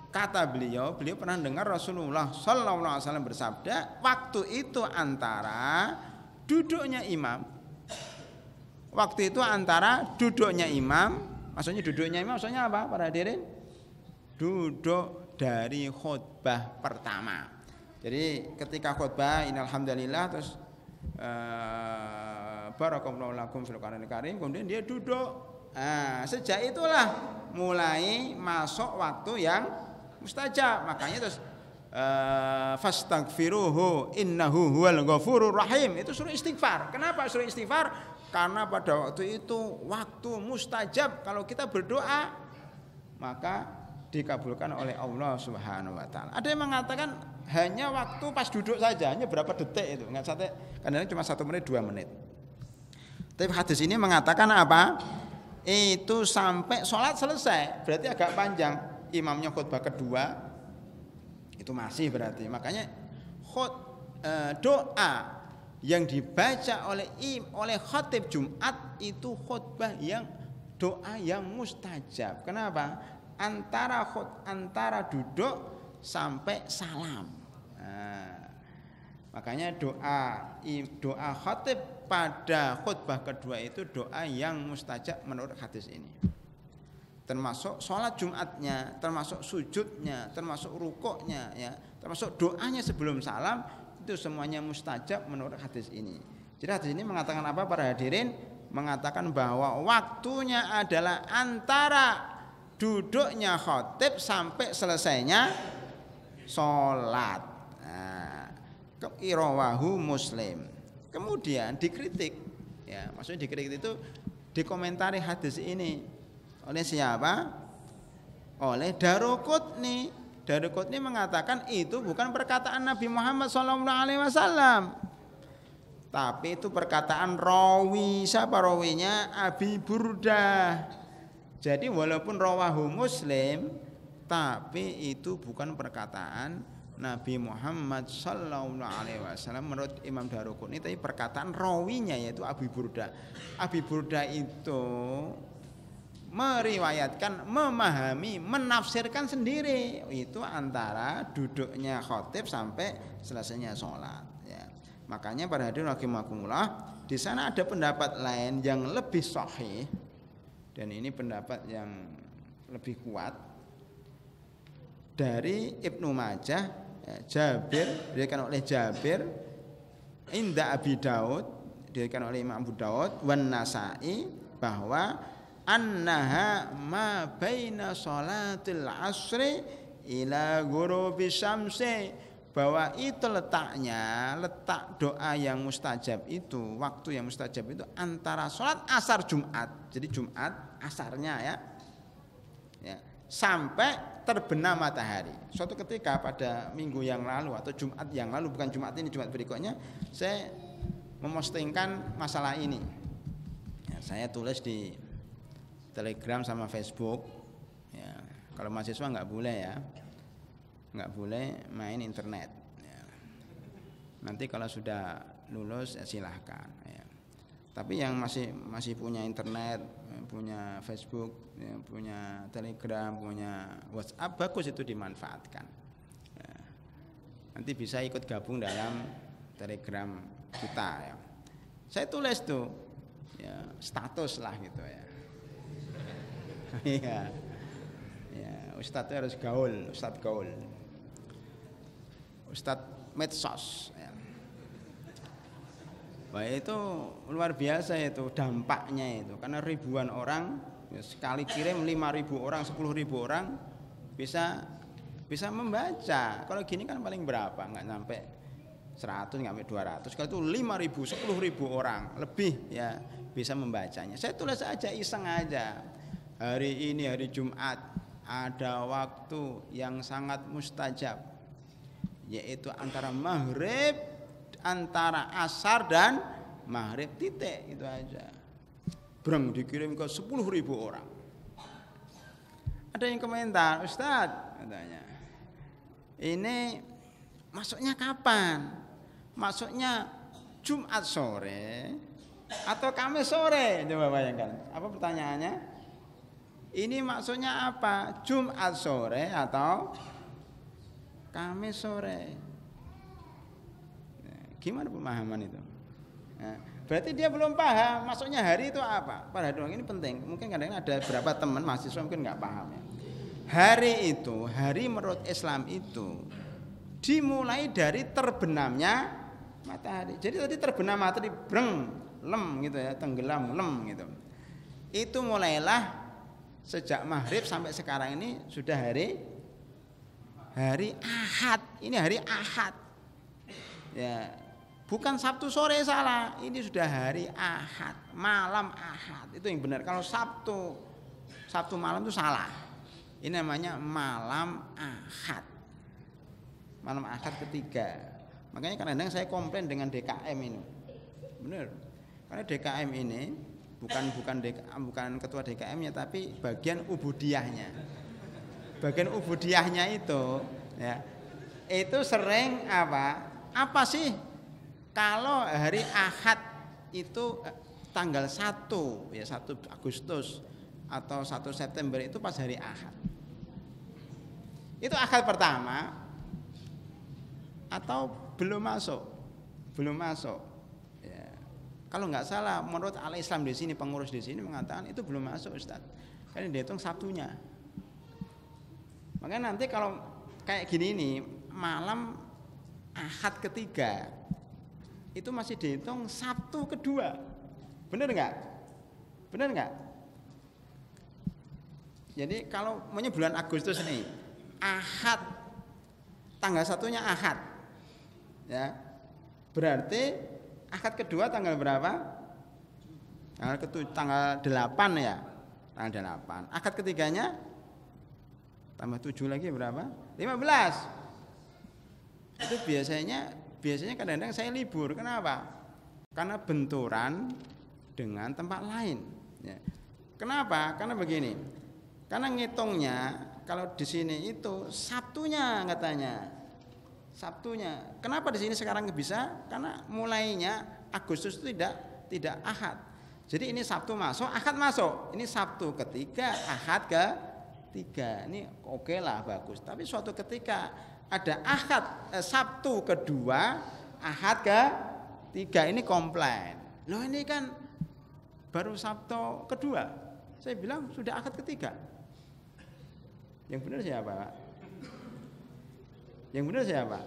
Speaker 1: Kata beliau pernah dengar Rasulullah sallallahu alaihi wasallam bersabda, waktu itu antara duduknya imam. Waktu itu antara duduknya imam, maksudnya duduknya imam maksudnya apa para hadirin? Duduk dari khutbah pertama. Jadi ketika khutbah innalhamdulillah terus barakallahu lakum fil Qur'anil Karim, kemudian dia duduk. Sejak itulah mulai masuk waktu yang mustajab. Makanya terus fastaghfiruhu innahu huwal ghafurur rahim. Itu suruh istighfar. Kenapa suruh istighfar? Karena pada waktu itu waktu mustajab. Kalau kita berdoa maka dikabulkan oleh Allah Subhanahu wa taala. Ada yang mengatakan hanya waktu pas duduk saja, hanya berapa detik itu, enggak sampai, kadang-kadang cuma 1 menit 2 menit. Tapi hadis ini mengatakan apa? Itu sampai sholat selesai, berarti agak panjang. Imamnya khutbah kedua itu masih berarti. Makanya doa yang dibaca oleh khatib Jumat itu khutbah yang doa yang mustajab. Kenapa? Antara duduk sampai salam. Makanya doa khatib pada khutbah kedua itu doa yang mustajab menurut hadis ini. Termasuk sholat Jumatnya, termasuk sujudnya, termasuk rukuknya, ya, termasuk doanya sebelum salam, itu semuanya mustajab menurut hadis ini. Jadi hadis ini mengatakan apa para hadirin? Mengatakan bahwa waktunya adalah antara duduknya khatib sampai selesainya sholat. Irawahu Muslim. Kemudian dikritik, ya, maksudnya dikritik itu dikomentari hadis ini oleh siapa? Oleh Daruqutni. Daruqutni mengatakan itu bukan perkataan Nabi Muhammad SAW, tapi itu perkataan rawi. Siapa rawinya? Abi Burdah. Jadi walaupun rawahu Muslim, tapi itu bukan perkataan Nabi Muhammad sallallahu alaihi wasallam menurut Imam Daruqutni, tapi perkataan rawinya yaitu Abi Burdah. Abi Burdah itu meriwayatkan, memahami, menafsirkan sendiri itu antara duduknya khatib sampai selesainya sholat, ya. Makanya pada hadirin rahimakumullah, di sana ada pendapat lain yang lebih sahih. Dan ini pendapat yang lebih kuat dari Ibnu Majah, ya, Jabir, diriwayatkan oleh Jabir, inda Abi Daud, diriwayatkan oleh Imam Abu Daud, wan Nasa'i, bahwa annaha ma baina sholatil asri ila ghurubi syamsi, bahwa itu letak doa yang mustajab itu, waktu yang mustajab itu antara sholat asar Jumat, jadi Jumat asarnya ya, sampai terbenam matahari. Suatu ketika pada minggu yang lalu atau Jumat yang lalu, bukan Jumat ini, Jumat berikutnya, saya memostingkan masalah ini. Ya, saya tulis di Telegram sama Facebook. Ya, kalau mahasiswa nggak boleh ya, nggak boleh main internet. Ya. Nanti kalau sudah lulus ya silahkan. Ya. Tapi yang masih punya internet, punya Facebook, ya, punya Telegram, punya WhatsApp, bagus itu dimanfaatkan. Ya. Nanti bisa ikut gabung dalam Telegram kita. Ya. Saya tulis tuh, ya, status lah gitu ya. Iya. Ya, Ustadz harus gaul, Ustadz gaul. Ustadz medsos ya. Wah, itu luar biasa itu dampaknya itu, karena ribuan orang ya, sekali kirim 5.000 orang, 10.000 orang bisa membaca. Kalau gini kan paling berapa? Nggak sampai 100, nggak sampai 200. Kalau itu 5.000, 10.000 orang lebih ya bisa membacanya. Saya tulis aja, iseng aja. Hari ini hari Jumat ada waktu yang sangat mustajab, yaitu antara maghrib, antara asar dan maghrib, titik, itu aja. Breng dikirim ke 10.000 orang. Ada yang komentar, Ustadz katanya, ini masuknya kapan? Masuknya Jumat sore atau Kamis sore? Coba bayangkan. Apa pertanyaannya? Ini maksudnya apa? Jumat sore atau Kamis sore? Nah, gimana pemahaman itu? Nah, berarti dia belum paham maksudnya hari itu apa. Pada doang ini penting. Mungkin kadang-kadang ada beberapa teman mahasiswa mungkin nggak paham ya. Hari itu, hari menurut Islam itu dimulai dari terbenamnya matahari. Jadi tadi terbenam matahari, breng, lem gitu ya, tenggelam, lem gitu. Itu mulailah sejak maghrib sampai sekarang ini sudah hari Ahad. Ini hari Ahad. Ya, bukan Sabtu sore, salah. Ini sudah hari Ahad, malam Ahad. Itu yang benar. Kalau Sabtu malam itu salah. Ini namanya malam Ahad. Malam Ahad ketiga. Makanya kadang-kadang saya komplain dengan DKM ini. Benar. Karena DKM ini bukan ketua DKM-nya, tapi bagian ubudiyahnya. Bagian ubudiyahnya itu ya, itu sering apa sih kalau hari Ahad itu tanggal 1 ya, 1 Agustus atau 1 September itu pas hari Ahad. Itu Ahad pertama atau belum masuk? Belum masuk. Kalau nggak salah, menurut Al-Islam di sini, pengurus di sini mengatakan itu belum masuk, Ustaz. Karena dihitung Sabtunya. Makanya nanti kalau kayak gini nih, malam Ahad ketiga itu masih dihitung Sabtu kedua. Benar nggak? Benar nggak? Jadi kalau punya bulan Agustus nih, Ahad tanggal 1-nya Ahad, ya berarti Akad kedua tanggal berapa? Tanggal 8 ya. Tanggal 8. Akad ketiganya tambah 7 lagi berapa? 15. Itu biasanya kadang-kadang saya libur. Kenapa? Karena benturan dengan tempat lain. Ya. Kenapa? Karena begini. Karena ngitungnya kalau di sini itu Sabtunya katanya. Sabtunya. Kenapa di sini sekarang bisa? Karena mulainya Agustus itu tidak Ahad. Jadi ini Sabtu masuk, Ahad masuk. Ini Sabtu ketiga, Ahad ketiga. Ini oke lah, bagus. Tapi suatu ketika ada Sabtu kedua, Ahad ketiga, ini komplain. Loh ini kan baru Sabtu kedua. Saya bilang sudah Ahad ketiga. Yang benar siapa, Pak? Yang benar siapa?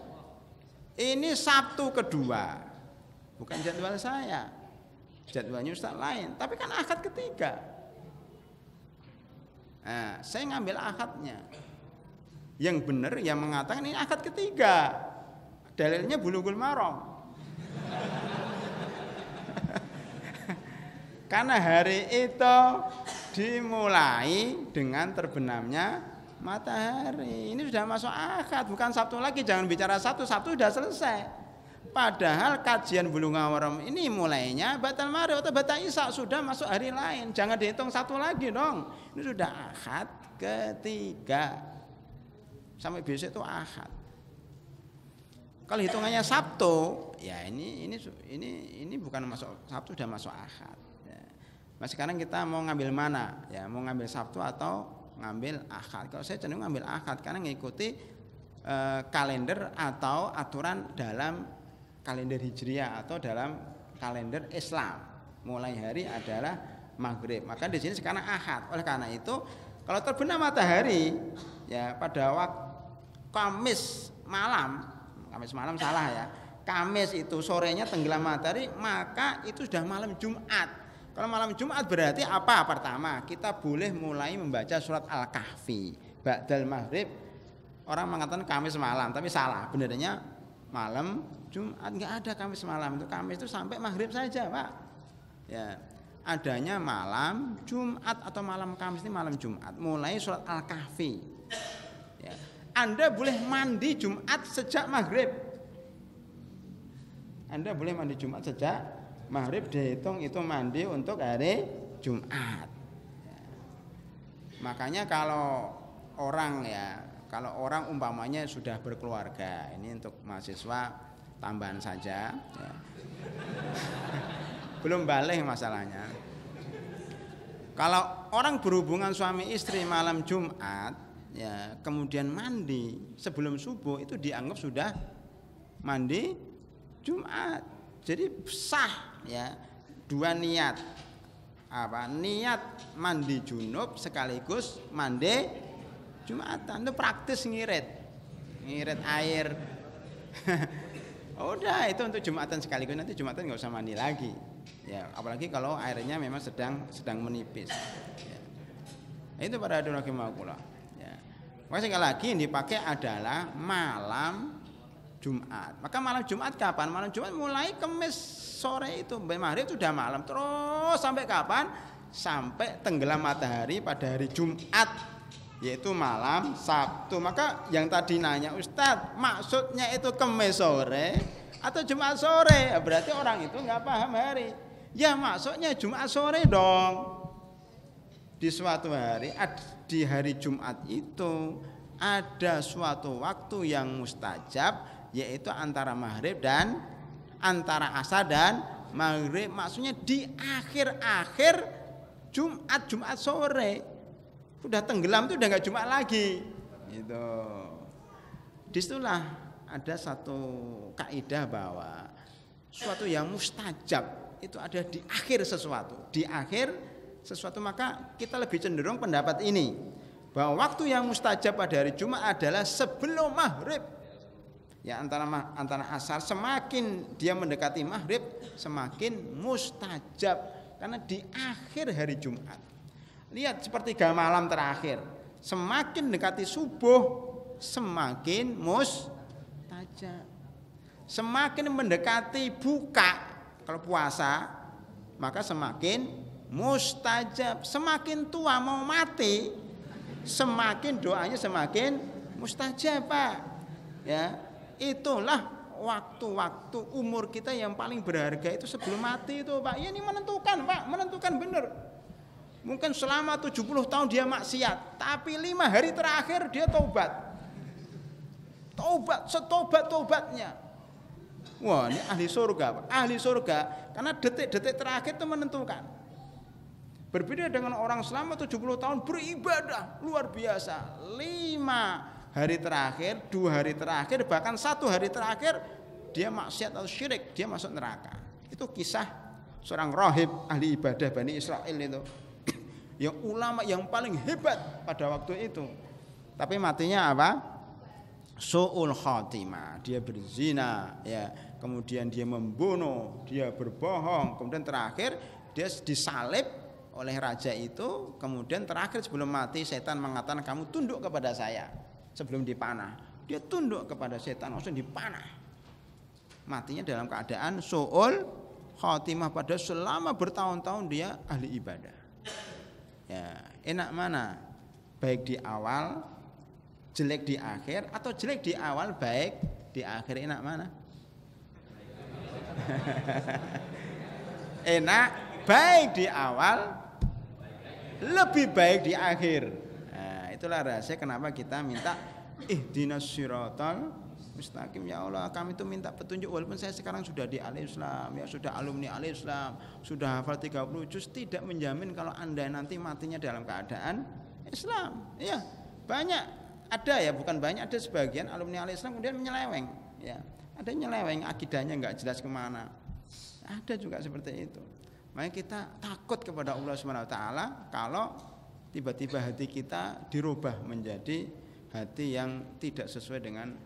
Speaker 1: Ini Sabtu kedua. Bukan jadwal saya. Jadwalnya Ustaz lain. Tapi kan Ahad ketiga. Nah, saya ngambil Ahadnya. Yang benar yang mengatakan ini Ahad ketiga. Dalilnya Bulughul Maram. Karena hari itu dimulai dengan terbenamnya matahari. Ini sudah masuk akad, bukan Sabtu lagi. Jangan bicara Sabtu sudah selesai. Padahal kajian Bulughul Maram ini mulainya batal maghrib atau batal isya, sudah masuk hari lain. Jangan dihitung satu lagi dong. Ini sudah akad ketiga. Sampai besok itu akad. Kalau hitungannya Sabtu, ya ini bukan masuk Sabtu, sudah masuk akad. Ya. Nah, sekarang kita mau ngambil mana? Ya, mau ngambil Sabtu atau ngambil akad? Kalau saya cenderung ngambil akad karena mengikuti kalender atau aturan dalam kalender Hijriah atau dalam kalender Islam. Mulai hari adalah maghrib. Maka di sini sekarang akad. Oleh karena itu, kalau terbenam matahari ya pada waktu Kamis malam salah ya. Kamis itu sorenya tenggelam matahari, maka itu sudah malam Jumat. Kalau malam Jumat berarti apa? Pertama, kita boleh mulai membaca surat Al-Kahfi. Ba'dal maghrib. Orang mengatakan Kamis malam, tapi salah. Benernya malam Jumat. Enggak ada Kamis malam, itu Kamis itu sampai maghrib saja, Pak. Ya, adanya malam Jumat atau malam Kamis ini malam Jumat. Mulai surat Al-Kahfi. Ya. Anda boleh mandi Jumat sejak maghrib. Anda boleh mandi Jumat sejak maghrib, dihitung itu mandi untuk hari Jumat. Ya. Makanya kalau orang umpamanya sudah berkeluarga, ini untuk mahasiswa tambahan saja ya. Belum balik masalahnya. Kalau orang berhubungan suami istri malam Jumat ya, kemudian mandi sebelum subuh, itu dianggap sudah mandi Jumat. Jadi sah ya, dua niat. Niat mandi junub sekaligus mandi Jumatan. Itu praktis ngirit air. Udah, itu untuk Jumatan sekaligus, nanti Jumatan nggak usah mandi lagi. Ya, apalagi kalau airnya memang sedang menipis. Ya. Itu para hadirin rahimakumullah. Ya. Maka sekali lagi yang dipakai adalah malam Jumat. Maka malam Jumat kapan? Malam Jumat mulai Kamis sore itu, maghrib sudah malam, terus sampai kapan? Sampai tenggelam matahari pada hari Jumat, yaitu malam Sabtu. Maka yang tadi nanya, Ustadz, maksudnya itu Kamis sore atau Jumat sore? Berarti orang itu nggak paham hari. Ya maksudnya Jumat sore dong. Di suatu hari, di hari Jumat itu ada suatu waktu yang mustajab, yaitu antara maghrib dan antara asar dan maghrib. Maksudnya di akhir-akhir Jumat sore. Udah tenggelam itu udah nggak Jumat lagi. Gitu. Disitulah ada satu kaidah bahwa suatu yang mustajab itu ada di akhir sesuatu. Di akhir sesuatu, maka kita lebih cenderung pendapat ini, bahwa waktu yang mustajab pada hari Jumat adalah sebelum maghrib. Ya, antara asar, semakin dia mendekati maghrib semakin mustajab, karena di akhir hari Jumat. Lihat sepertiga malam terakhir, semakin mendekati subuh semakin mustajab. Semakin mendekati buka, kalau puasa maka semakin mustajab. Semakin tua mau mati, semakin doanya semakin mustajab, Pak. Ya, itulah waktu-waktu umur kita yang paling berharga itu sebelum mati itu, Pak. Ya, ini menentukan, Pak, menentukan benar. Mungkin selama 70 tahun dia maksiat, tapi 5 hari terakhir dia taubat. Taubat, setobat-tobatnya. Wah, ini ahli surga, Pak. Ahli surga, karena detik-detik terakhir itu menentukan. Berbeda dengan orang selama 70 tahun beribadah luar biasa. 5 hari terakhir, 2 hari terakhir, bahkan 1 hari terakhir dia maksiat atau syirik, dia masuk neraka. Itu kisah seorang rahib ahli ibadah Bani Israel itu. Yang ulama yang paling hebat pada waktu itu. Tapi matinya apa? Su'ul khatimah. Dia berzina, ya. Kemudian dia membunuh, dia berbohong, kemudian terakhir dia disalib oleh raja itu. Kemudian terakhir sebelum mati setan mengatakan, kamu tunduk kepada saya sebelum dipanah. Dia tunduk kepada setan, langsung dipanah. matinya dalam keadaan su'ul khatimah, pada selama bertahun-tahun dia ahli ibadah. Ya, enak mana? Baik di awal, jelek di akhir, atau jelek di awal, baik di akhir, enak mana? Enak baik di awal, lebih baik di akhir. Nah, itulah rahasia kenapa kita minta ihdinas siratal mustaqim. Ya Allah, kami itu minta petunjuk walaupun saya sekarang sudah di Al-Islam, ya sudah alumni Al-Islam, sudah hafal 30 juz, tidak menjamin kalau Anda nanti matinya dalam keadaan Islam. Ya, banyak ada ya, bukan banyak, ada sebagian alumni Al-Islam kemudian menyeleweng, ya. Ada nyeleweng, akidahnya enggak jelas kemana. Ada juga seperti itu. Makanya kita takut kepada Allah Subhanahu wa taala kalau tiba-tiba hati kita dirubah menjadi hati yang tidak sesuai dengan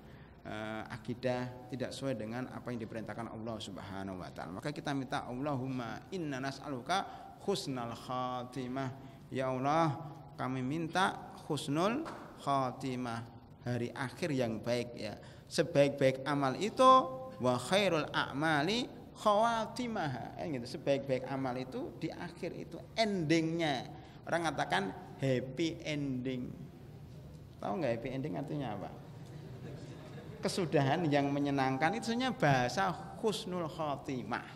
Speaker 1: akidah, tidak sesuai dengan apa yang diperintahkan Allah Subhanahu wa taala. Maka kita minta, Allahumma inna nas'aluka husnal khatimah. Ya Allah, kami minta husnul khatimah, hari akhir yang baik, ya. Sebaik-baik amal itu wa khairul a'mali khawatimah, gitu. Sebaik-baik amal itu di akhir itu endingnya. Orang katakan happy ending. Tahu nggak happy ending artinya apa? Kesudahan yang menyenangkan, itu sebenarnya bahasa husnul khatimah.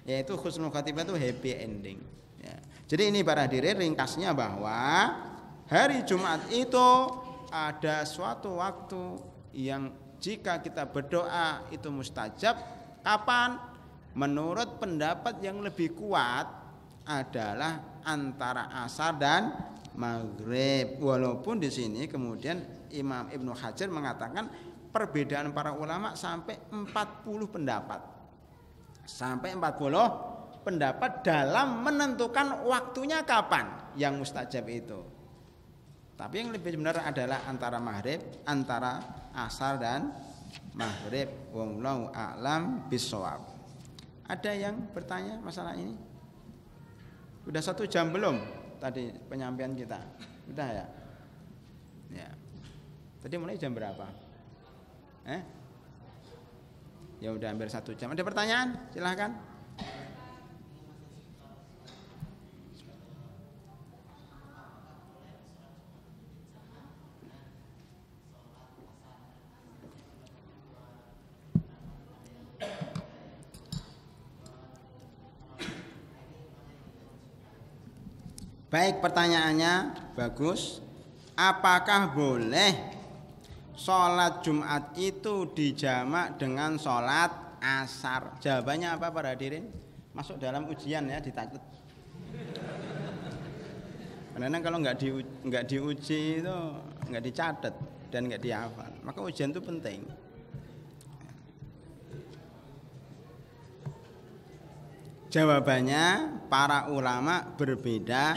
Speaker 1: Yaitu husnul khatimah itu happy ending, ya. Jadi ini para hadirin ringkasnya bahwa hari Jumat itu ada suatu waktu yang jika kita berdoa itu mustajab. Kapan? Menurut pendapat yang lebih kuat adalah antara asar dan maghrib. Walaupun di sini kemudian Imam Ibnu Hajar mengatakan perbedaan para ulama sampai 40 pendapat. Sampai 40 pendapat dalam menentukan waktunya kapan yang mustajab itu. Tapi yang lebih benar adalah antara maghrib, antara asar dan maghrib. Wallahu a'lam bishawab. Ada yang bertanya masalah ini? Sudah 1 jam belum tadi penyampaian kita? Sudah ya? Ya. Tadi mulai jam berapa? Ya udah hampir 1 jam. Ada pertanyaan? Silahkan. Baik, pertanyaannya bagus. Apakah boleh sholat Jumat itu dijamak dengan sholat asar? Jawabannya apa para hadirin? Masuk dalam ujian ya, ditakut. Karena kalau nggak diuji itu nggak dicatat dan nggak dihafal. Maka ujian itu penting. Jawabannya para ulama berbeda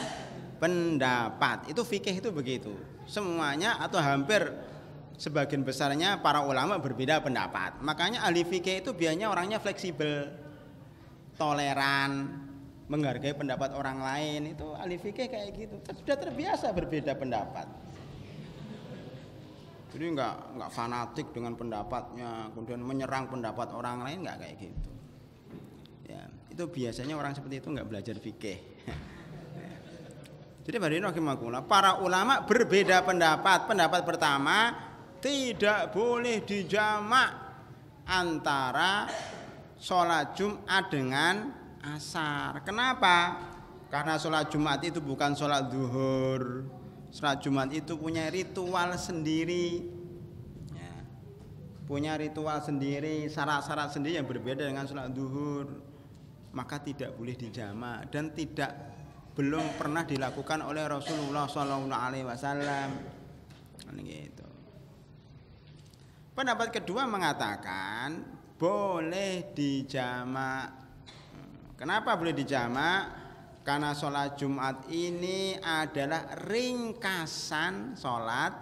Speaker 1: pendapat. Itu fikih itu begitu. Semuanya atau hampir sebagian besarnya para ulama berbeda pendapat. Makanya ahli fikih itu biasanya orangnya fleksibel, toleran, menghargai pendapat orang lain. Itu ahli fikih kayak gitu. Sudah terbiasa berbeda pendapat. Jadi nggak fanatik dengan pendapatnya, kemudian menyerang pendapat orang lain, nggak kayak gitu. Ya, itu biasanya orang seperti itu nggak belajar fikih. Jadi para ulama berbeda pendapat. Pendapat pertama, tidak boleh dijamak antara sholat Jumat dengan asar. Kenapa? Karena sholat Jumat itu bukan sholat zuhur. Sholat Jumat itu punya ritual sendiri, ya. Punya ritual sendiri, syarat-syarat sendiri yang berbeda dengan sholat zuhur. Maka tidak boleh dijamak dan belum pernah dilakukan oleh Rasulullah SAW. Gitu. Pendapat kedua mengatakan boleh dijamak. Kenapa boleh dijamak? Karena sholat Jumat ini adalah ringkasan sholat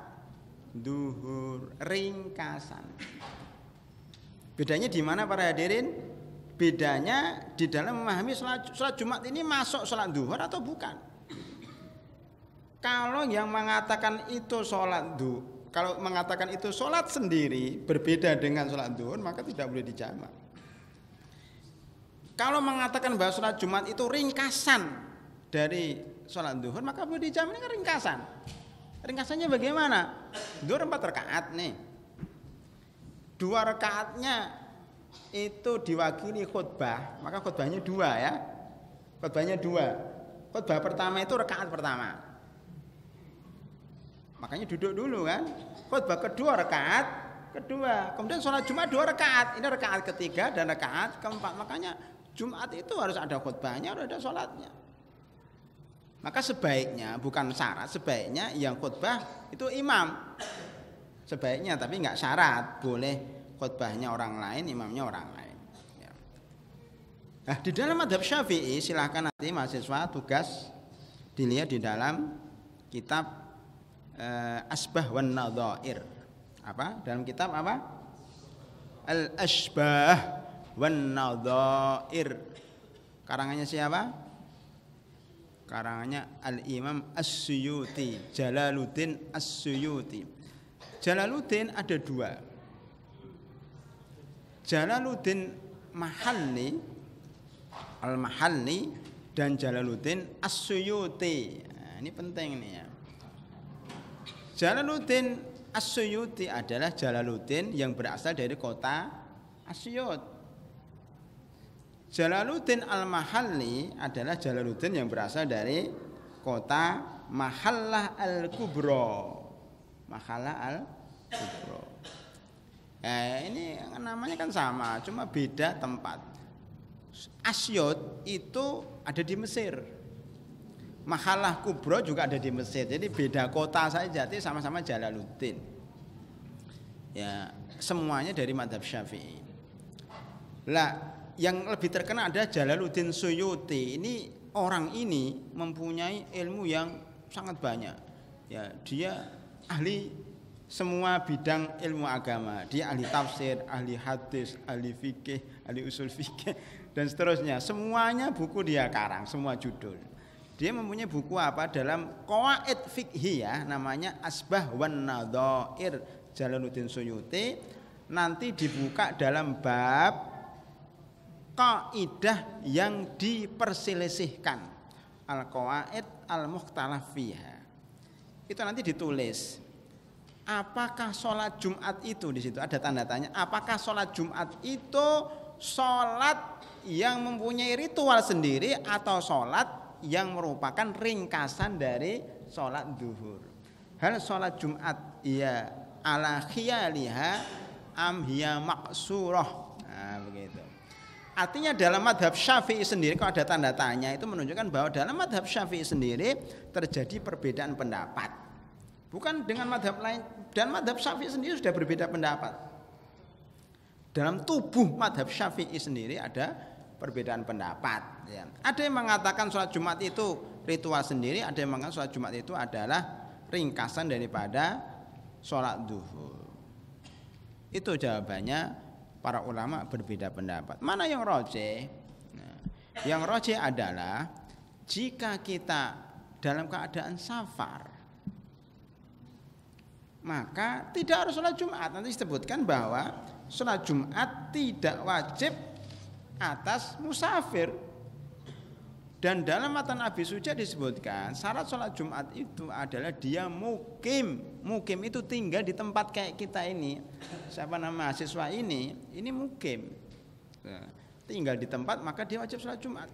Speaker 1: duhur, ringkasan. Bedanya di mana para hadirin? Bedanya di dalam memahami sholat Jumat ini masuk sholat duhur atau bukan. Kalau yang mengatakan itu sholat kalau mengatakan itu sholat sendiri berbeda dengan sholat duhur, maka tidak boleh dijamak. Kalau mengatakan bahwa sholat Jumat itu ringkasan dari sholat duhur, maka boleh dijamak. Ini kan ringkasan. Ringkasannya bagaimana? Duhur 4 rakaat nih. 2 rakaatnya itu diwakili khutbah, maka khutbahnya 2 ya. Khutbahnya 2. Khutbah pertama itu rakaat pertama. Makanya duduk dulu kan. Khutbah kedua rakaat kedua. Kemudian sholat Jumat 2 rakaat. Ini rakaat ketiga dan rakaat keempat. Makanya Jumat itu harus ada khutbahnya, harus ada sholatnya. Maka sebaiknya, bukan syarat, sebaiknya yang khutbah itu imam. Sebaiknya, tapi nggak syarat. Boleh khutbahnya orang lain, imamnya orang lain. Ya. Nah, di dalam mazhab Syafi'i, silahkan nanti mahasiswa tugas dilihat di dalam kitab Asbah wan Nadhair. Apa? Dalam kitab apa? Al-Asbah wan Nadhair. Karangannya siapa? Karangannya Al-Imam As-Suyuti, Jalaluddin As-Suyuti. Jalaluddin ada 2. Jalaluddin Mahalli, Al-Mahalli, dan Jalaluddin As-Suyuti. Nah, ini penting nih ya. Jalaluddin As-Suyuti adalah Jalaluddin yang berasal dari kota Asyut. Jalaluddin Al-Mahalli adalah Jalaluddin yang berasal dari kota Mahallah Al-Kubra. Mahallah Al-Kubra. Ini namanya kan sama, cuma beda tempat. Asyut itu ada di Mesir. Mahallah Kubra juga ada di Mesir. Jadi beda kota saja, tapi sama-sama Jalaluddin. Ya, semuanya dari mazhab Syafi'i. Lah, yang lebih terkenal adalah Jalaluddin Suyuti. Ini orang ini mempunyai ilmu yang sangat banyak. Ya, dia ahli semua bidang ilmu agama. Dia ahli tafsir, ahli hadis, ahli fikih, ahli usul fikih dan seterusnya. Semuanya buku dia karang, semua judul. Dia mempunyai buku apa dalam Qawaid Fiqhiyah namanya Asbah wan Nadhair Jalaluddin Suyuti. Nanti dibuka dalam bab kaidah yang diperselisihkan, al-qawaid al-mukhtalaf fiha. Itu nanti ditulis apakah sholat Jumat itu, di situ ada tanda tanya, apakah sholat Jumat itu sholat yang mempunyai ritual sendiri atau sholat yang merupakan ringkasan dari sholat duhur. Hal sholat Jumat ya ala khiyaliha am hiya maqsurah. Nah, begitu. Artinya dalam madhab Syafi'i sendiri, kalau ada tanda tanya itu menunjukkan bahwa dalam madhab Syafi'i sendiri terjadi perbedaan pendapat. Bukan dengan madhab lain. Dan madhab Syafi'i sendiri sudah berbeda pendapat. Dalam tubuh madhab Syafi'i sendiri ada perbedaan pendapat. Ya. Ada yang mengatakan sholat Jumat itu ritual sendiri, ada yang mengatakan sholat Jumat itu adalah ringkasan daripada sholat duhur. Itu jawabannya. Para ulama berbeda pendapat. Mana yang rajih? Nah, yang rajih adalah jika kita dalam keadaan safar, maka tidak harus sholat Jumat. Nanti disebutkan bahwa sholat Jumat tidak wajib atas musafir. Dan dalam matan Abi Suja disebutkan syarat sholat Jumat itu adalah dia mukim. Mukim itu tinggal di tempat kayak kita ini. Siapa nama mahasiswa ini mukim. Nah, tinggal di tempat maka dia wajib sholat Jumat.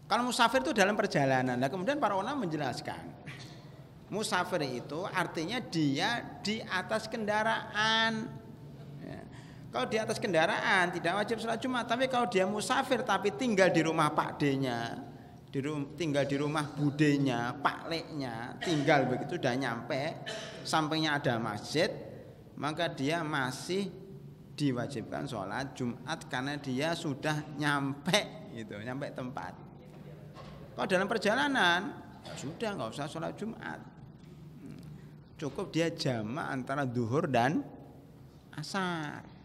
Speaker 1: Kalau musafir itu dalam perjalanan. Nah, kemudian para ulama menjelaskan musafir itu artinya dia di atas kendaraan. Kalau di atas kendaraan tidak wajib sholat Jumat. Tapi kalau dia musafir tapi tinggal di rumah Pak D-nya, tinggal di rumah budenya, Pak Le-nya, tinggal begitu sudah nyampe, sampingnya ada masjid, maka dia masih diwajibkan sholat Jumat karena dia sudah nyampe gitu, nyampe tempat. Kalau dalam perjalanan ya sudah nggak usah sholat Jumat, cukup dia jamak antara duhur dan asar.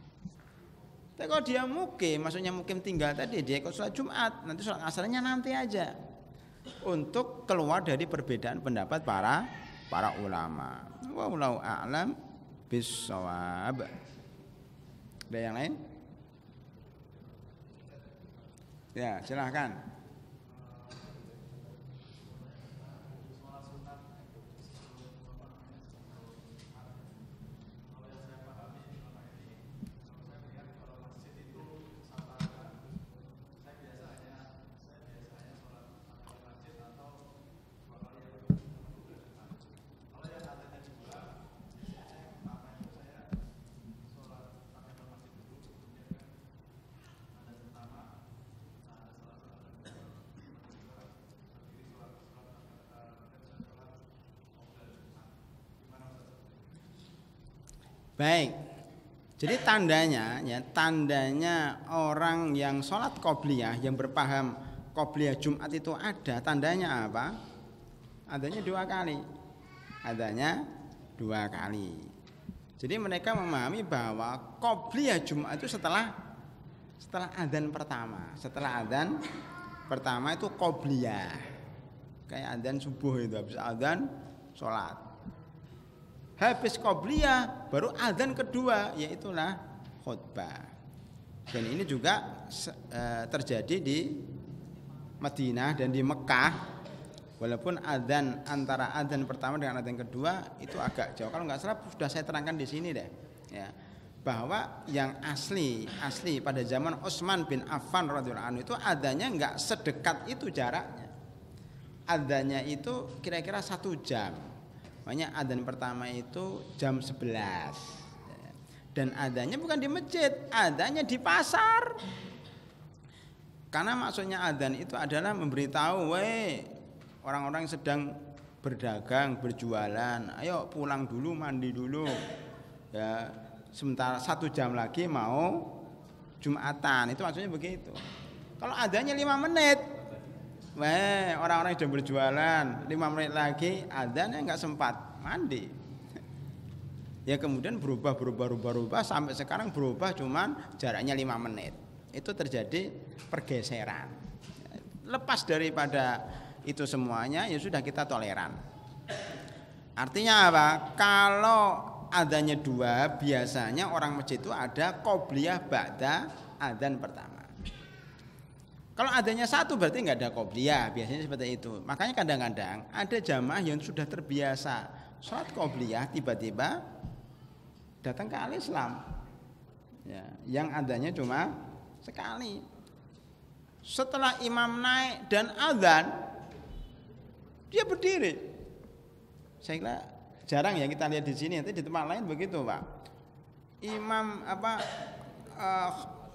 Speaker 1: Tapi kalau dia mukim, maksudnya mukim tinggal tadi, dia ikut sholat Jumat, nanti sholat asarnya nanti aja. Untuk keluar dari perbedaan pendapat para para ulama. Wallahu a'lam bissawab. Ada yang lain? Ya, silahkan. Baik, jadi tandanya ya, tandanya orang yang sholat qobliyah, yang berpaham qobliyah Jumat itu ada, tandanya apa? Adanya 2 kali. Adanya 2 kali. Jadi mereka memahami bahwa qobliyah Jumat itu setelah adzan pertama. Setelah adzan pertama itu qobliyah. Kayak adzan subuh itu, habis adzan sholat. Habis qobliyah baru adzan kedua, yaitulah khutbah. Dan ini juga terjadi di Madinah dan di Mekah. Walaupun adzan antara adzan pertama dengan adzan kedua itu agak jauh. Kalau nggak salah sudah saya terangkan di sini deh, ya, bahwa yang asli pada zaman Utsman bin Affan radhiyallahu anhu itu adzannya nggak sedekat itu jaraknya. Adzannya itu kira-kira 1 jam. Makanya adzan pertama itu jam 11. Dan adzannya bukan di masjid, adzannya di pasar. Karena maksudnya adzan itu adalah memberitahu, weh, orang-orang yang sedang berdagang, berjualan, ayo pulang dulu, mandi dulu. Ya, sementara 1 jam lagi mau Jumatan, itu maksudnya begitu. Kalau adzannya 5 menit, weh, orang-orang yang sudah berjualan 5 menit lagi adzannya nggak sempat mandi. Ya kemudian berubah sampai sekarang berubah cuman jaraknya 5 menit. Itu terjadi pergeseran. Lepas daripada itu semuanya ya sudah kita toleran. Artinya apa? Kalau adzannya 2, biasanya orang masjid itu ada qobliyah ba'da adzan pertama. Kalau adanya 1 berarti nggak ada qobliyah, biasanya seperti itu. Makanya kadang-kadang ada jamaah yang sudah terbiasa sholat qobliyah tiba-tiba datang ke al-Islam, ya, yang adanya cuma sekali. Setelah imam naik dan adzan, dia berdiri. Saya kira jarang ya kita lihat di sini, nanti di tempat lain begitu, Pak. Imam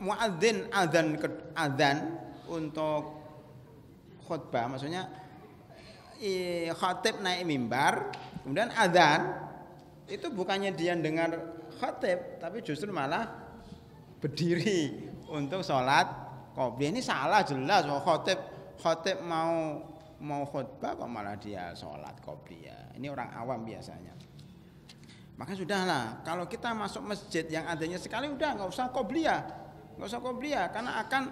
Speaker 1: muadzin adzan untuk khutbah, maksudnya khatib naik mimbar kemudian adzan, itu bukannya dia dengar khatib tapi justru malah berdiri untuk sholat qobliyah. Ini salah jelas. Khatib mau khutbah kok malah dia sholat qobliyah. Ini orang awam biasanya. Maka sudahlah, kalau kita masuk masjid yang adanya sekali udah nggak usah qobliyah karena akan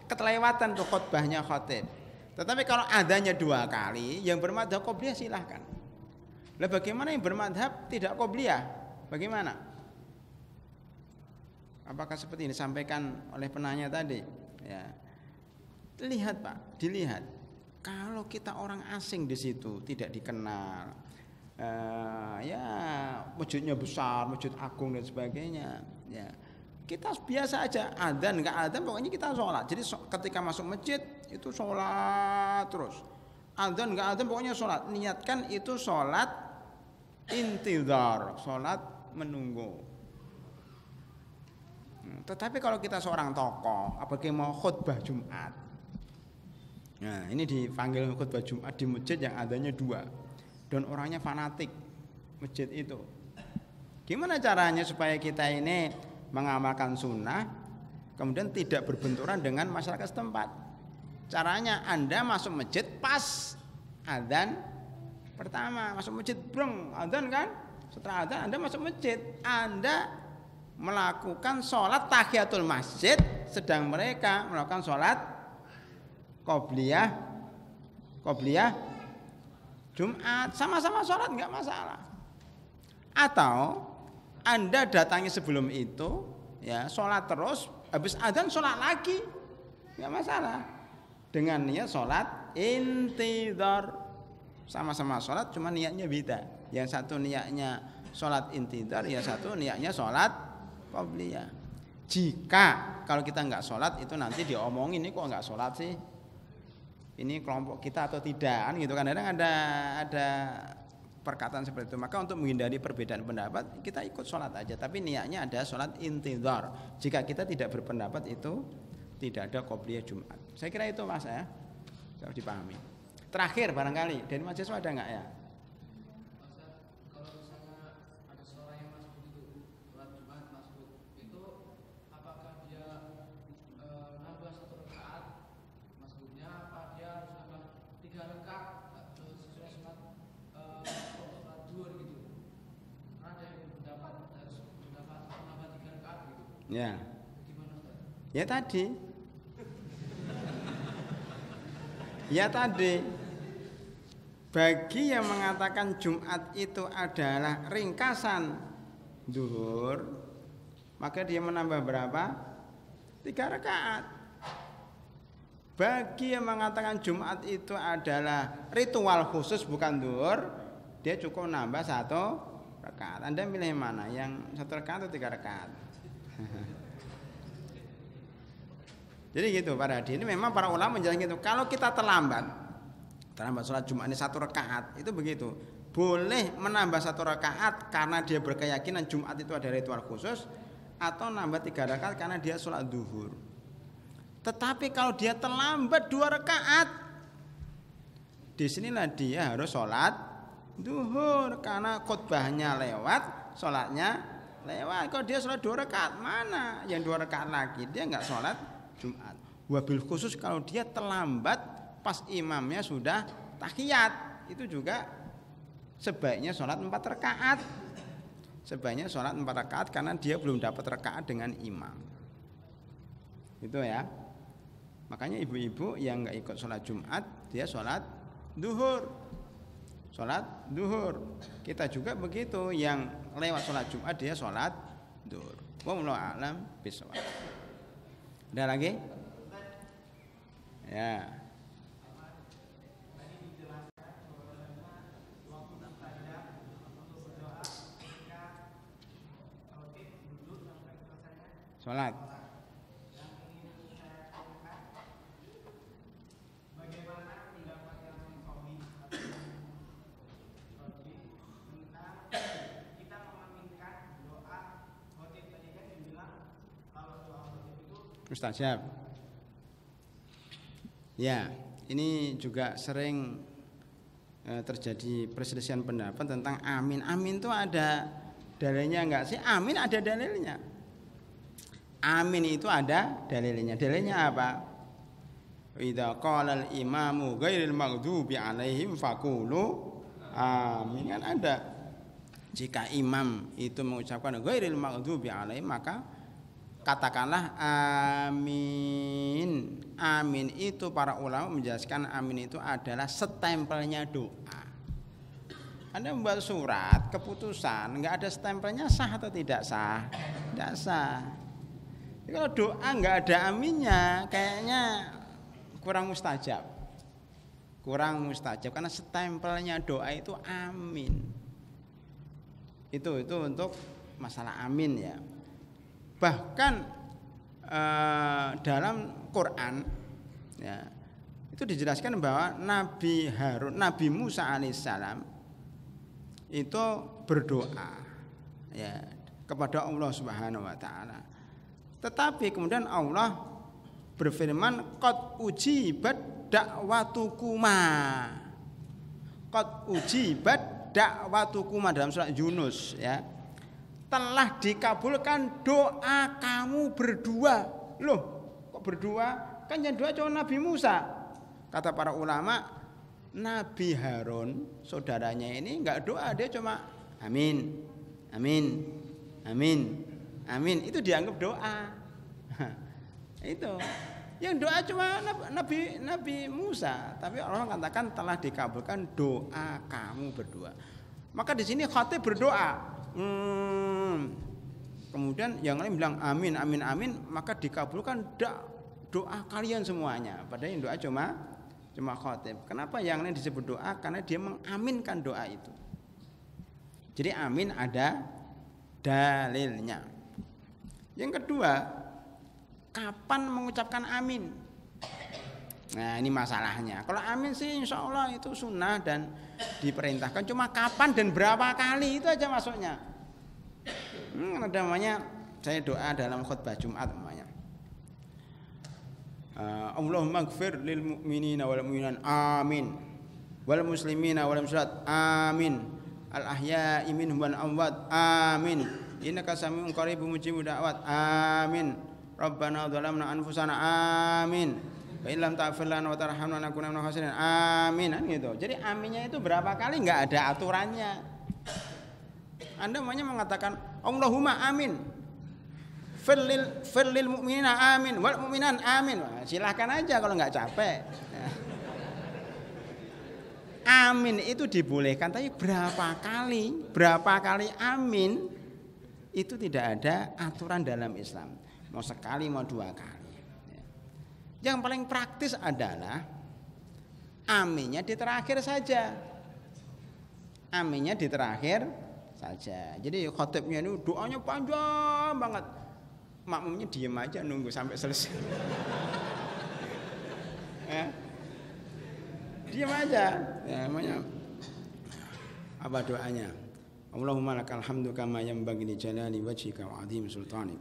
Speaker 1: ketelewatan tuh khutbahnya khatib. Tetapi kalau adanya 2 kali, yang bermadhab qobliyah silahkan. Lah bagaimana yang bermadhab tidak qobliyah? Bagaimana? Apakah seperti ini disampaikan oleh penanya tadi? Ya. Lihat Pak, dilihat. Kalau kita orang asing di situ tidak dikenal, ya masjidnya besar, masjid agung dan sebagainya, ya. Kita biasa aja, adzan enggak adzan pokoknya kita sholat. Jadi ketika masuk masjid itu sholat terus. Adzan enggak adzan pokoknya sholat. Niatkan itu sholat intidhar, sholat menunggu. Tetapi kalau kita seorang tokoh, apalagi mau khutbah Jumat, nah ini dipanggil khutbah Jumat di masjid yang adanya 2 dan orangnya fanatik masjid itu. Gimana caranya supaya kita ini mengamalkan sunnah kemudian tidak berbenturan dengan masyarakat setempat? Caranya Anda masuk masjid pas adzan pertama, masuk masjid breng adzan kan, setelah adzan Anda masuk masjid, Anda melakukan sholat tahiyatul masjid sedang mereka melakukan sholat qobliyah Jumat sama-sama sholat nggak masalah. Atau Anda datangi sebelum itu, ya sholat terus, habis adzan sholat lagi, nggak masalah. Dengan niat sholat intidhar, sama-sama sholat, cuma niatnya beda. Yang satu niatnya sholat intidhar, yang satu niatnya sholat qabliyah. Jika kalau kita nggak sholat itu nanti diomongin, ini kok nggak sholat sih? Ini kelompok kita atau tidak, kan gitu kan? Kadang ada perkataan seperti itu. Maka untuk menghindari perbedaan pendapat, kita ikut sholat aja. Tapi niatnya ada sholat intidhar. Jika kita tidak berpendapat itu tidak ada qobliyah Jumat. Saya kira itu Mas ya, harus dipahami. Terakhir barangkali dari mahasiswa ada nggak ya?
Speaker 2: Kalau misalnya ada seorang yang masuk itu sholat Jumat masuk itu, apakah dia nambah 1 rakaat masuknya, apa dia harus nambah 3 rakaat sesuai sunat sholat duhur gitu? Karena ada yang berpendapat harus mendapat nambah 3 rakaat gitu.
Speaker 1: Ya.
Speaker 2: Gimana Ustaz?
Speaker 1: Ya tadi. Ya tadi. Bagi yang mengatakan Jumat itu adalah ringkasan duhur, maka dia menambah berapa? 3 rakaat. Bagi yang mengatakan Jumat itu adalah ritual khusus bukan duhur, dia cukup nambah 1 rakaat. Anda milih mana? Yang 1 rakaat atau 3 rakaat? Jadi gitu para hadirin, ini memang para ulama menjelaskan gitu. Kalau kita terlambat sholat Jumat ini 1 rakaat, itu begitu. Boleh menambah 1 rakaat karena dia berkeyakinan Jumat itu ada ritual khusus, atau nambah 3 rakaat karena dia sholat duhur. Tetapi kalau dia terlambat 2 rakaat, disinilah dia harus sholat duhur karena khutbahnya lewat, sholatnya lewat. Kalau dia sholat 2 rakaat, mana yang 2 rakaat lagi? Dia nggak sholat Jumat. Wabil khusus kalau dia terlambat pas imamnya sudah tahiyat, itu juga sebaiknya sholat 4 rakaat. Sebaiknya sholat 4 rakaat karena dia belum dapat rakaat dengan imam. Itu ya. Makanya ibu-ibu yang nggak ikut sholat Jumat, dia sholat duhur. Sholat duhur. Kita juga begitu, yang lewat sholat Jumat dia sholat duhur. Wallahu a'lam bishawab. Ada lagi? Ya. Sholat. Mustajab. Ya, ini juga sering terjadi perselisihan pendapat tentang amin. Amin itu ada dalilnya enggak sih? Amin ada dalilnya. Amin itu ada dalilnya. Dalilnya apa? Idza qala al-imamu ghairil maghdubi 'alaihim faqulu amin, kan ada. Jika imam itu mengucapkan ghairil maghdubi 'alaihim, maka katakanlah amin. Amin itu para ulama menjelaskan amin itu adalah stempelnya doa. Anda membuat surat keputusan nggak ada stempelnya, sah atau tidak sah? Tidak sah. Jadi kalau doa nggak ada aminnya, kayaknya kurang mustajab. Kurang mustajab karena stempelnya doa itu amin. Itu untuk masalah amin ya. Bahkan dalam Quran ya, itu dijelaskan bahwa Nabi Musa alaihissalam itu berdoa ya kepada Allah Subhanahu wa taala. Tetapi kemudian Allah berfirman, qad ujibat da'watukuma. Qad ujibat da'watukuma dalam surat Yunus ya. Telah dikabulkan doa kamu berdua. Loh, kok berdua? Kan yang doa cuma Nabi Musa. Kata para ulama, Nabi Harun, saudaranya ini enggak doa, dia cuma amin, amin, amin, amin. Itu dianggap doa. Yang doa cuma Nabi Musa, tapi orang katakan telah dikabulkan doa kamu berdua. Maka di sini khatib berdoa. Kemudian yang lain bilang amin, amin, amin, maka dikabulkan doa kalian semuanya. Padahal yang doa cuma khatib. Kenapa yang lain disebut doa? Karena dia mengaminkan doa itu. Jadi amin ada dalilnya. Yang kedua, kapan mengucapkan amin? Nah ini masalahnya. Kalau amin sih insya Allah itu sunnah dan diperintahkan. Cuma kapan dan berapa kali itu aja masuknya. Ada namanya saya doa dalam khutbah Jumat namanya. Allahumma ighfir lil mu'minina wal mu'minat amin. Wal muslimina wal muslimat amin. Al ahya'i minhum wal amwat amin. Innaka sami'un qaribun mujibud da'wat amin. Rabbana dhalamna anfusana amin. Wa illam taghfir lana wa tarhamna lanakunanna minal khasirin amin. Gitu. Jadi aminnya itu berapa kali enggak ada aturannya. Anda maunya mengatakan Allahumma amin. Firlil mu'minina amin wal mu'minan amin. Wah, silahkan aja kalau enggak capek. Amin itu dibolehkan, tapi berapa kali amin itu tidak ada aturan dalam Islam. Mau sekali mau dua kali. Yang paling praktis adalah aminnya di terakhir saja. Aminnya di terakhir saja. Jadi khotibnya ini doanya panjang banget. Makmumnya diem aja nunggu sampai selesai. Ya. Diem aja. Ya, namanya apa doanya? Allahumma lakal hamdu kama yanbaghi li jalali wajhika wa 'azimi sultanik.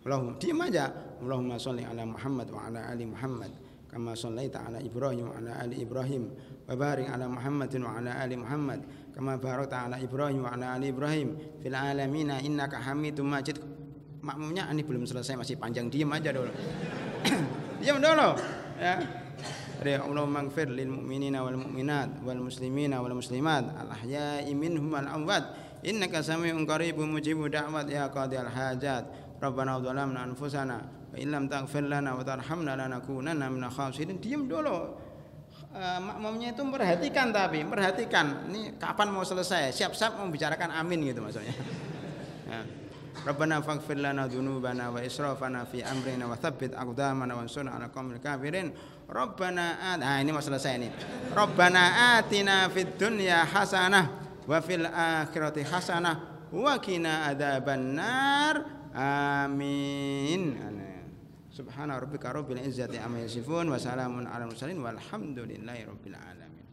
Speaker 1: Allahumma diam aja. Allahumma sholli ala Muhammad wa ala ali Muhammad kama shallaita ala Ibrahim wa ala ali Ibrahim wa barik ala Muhammadin wa ala ali Muhammad kama barakta ala Ibrahim wa ala ali Ibrahim fil alamin innaka Hamidum Majid. Makmumnya ini belum selesai masih panjang, diam aja dulu. Diam dulu ya. Allahumma ighfir lil mu'minina wal mu'minat wal muslimina wal muslimat al ahya'i minhum wal amwat innaka sami'un qaribun mujibud da'wat ya qadhiyal hajat. Rabbana dhalamna anfusana wa illam taghfir lana wa tarhamna lanakunanna minal khasirin. Diam dulu. Makmumnya itu perhatikan ini kapan mau selesai, siap-siap mau bicarakan amin gitu maksudnya. Ya. Rabbana faghfir lana dzunubana wa israfana fi amrina wa tsabbit aqdamana wansurna 'alal qaumil kafirin. Rabbana ini mau selesai nih. Rabbana atina fid dunya hasanah wa fil akhirati hasanah wa qina adzabannar. Amin. Subhana rabbika rabbil izzati amma yasifun wa salamun alal mursalin walhamdulillahi rabbil alamin.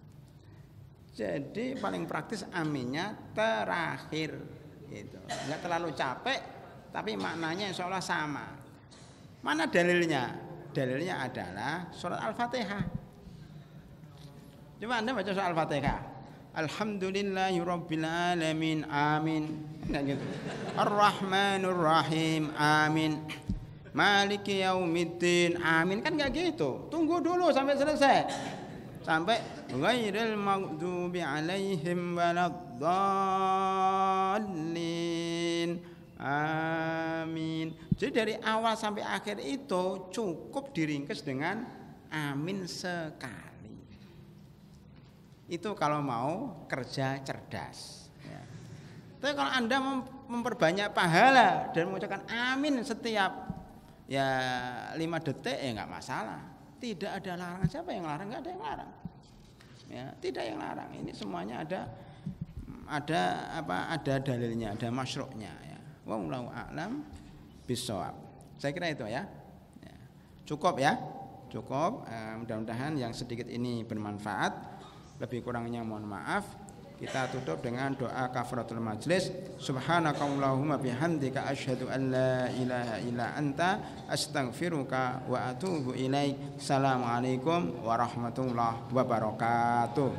Speaker 1: Jadi paling praktis aminnya terakhir gitu. Enggak terlalu capek tapi maknanya insyaallah sama. Mana dalilnya? Dalilnya adalah surat Al-Fatihah. Coba Anda baca surat Al-Fatihah. Alhamdulillahi rabbil alamin. Amin. Nah, gitu. Ar-Rahmanur Rahim. Amin. Maliki yaumiddin. Amin kan enggak gitu. Tunggu dulu sampai selesai. Sampai ghairil maghdubi alaihim waladdallin. Amin. Jadi dari awal sampai akhir itu cukup diringkas dengan amin sekali. Itu kalau mau kerja cerdas. Ya. Tapi kalau Anda memperbanyak pahala dan mengucapkan amin setiap 5 detik ya nggak masalah. Tidak ada larangan. Siapa yang larang? Nggak ada yang larang. Ya, tidak yang larang. Ini semuanya ada dalilnya, ada masyru'nya ya. Wallahu a'lam bishawab. Saya kira itu ya. Cukup ya. Cukup. Mudah-mudahan yang sedikit ini bermanfaat. Lebih kurangnya mohon maaf. Kita tutup dengan doa kafaratul majlis. Subhanakallahumma bihamdika asyhadu an la ilaha illa anta astaghfiruka wa atubu ilaik. Assalamualaikum warahmatullahi wabarakatuh.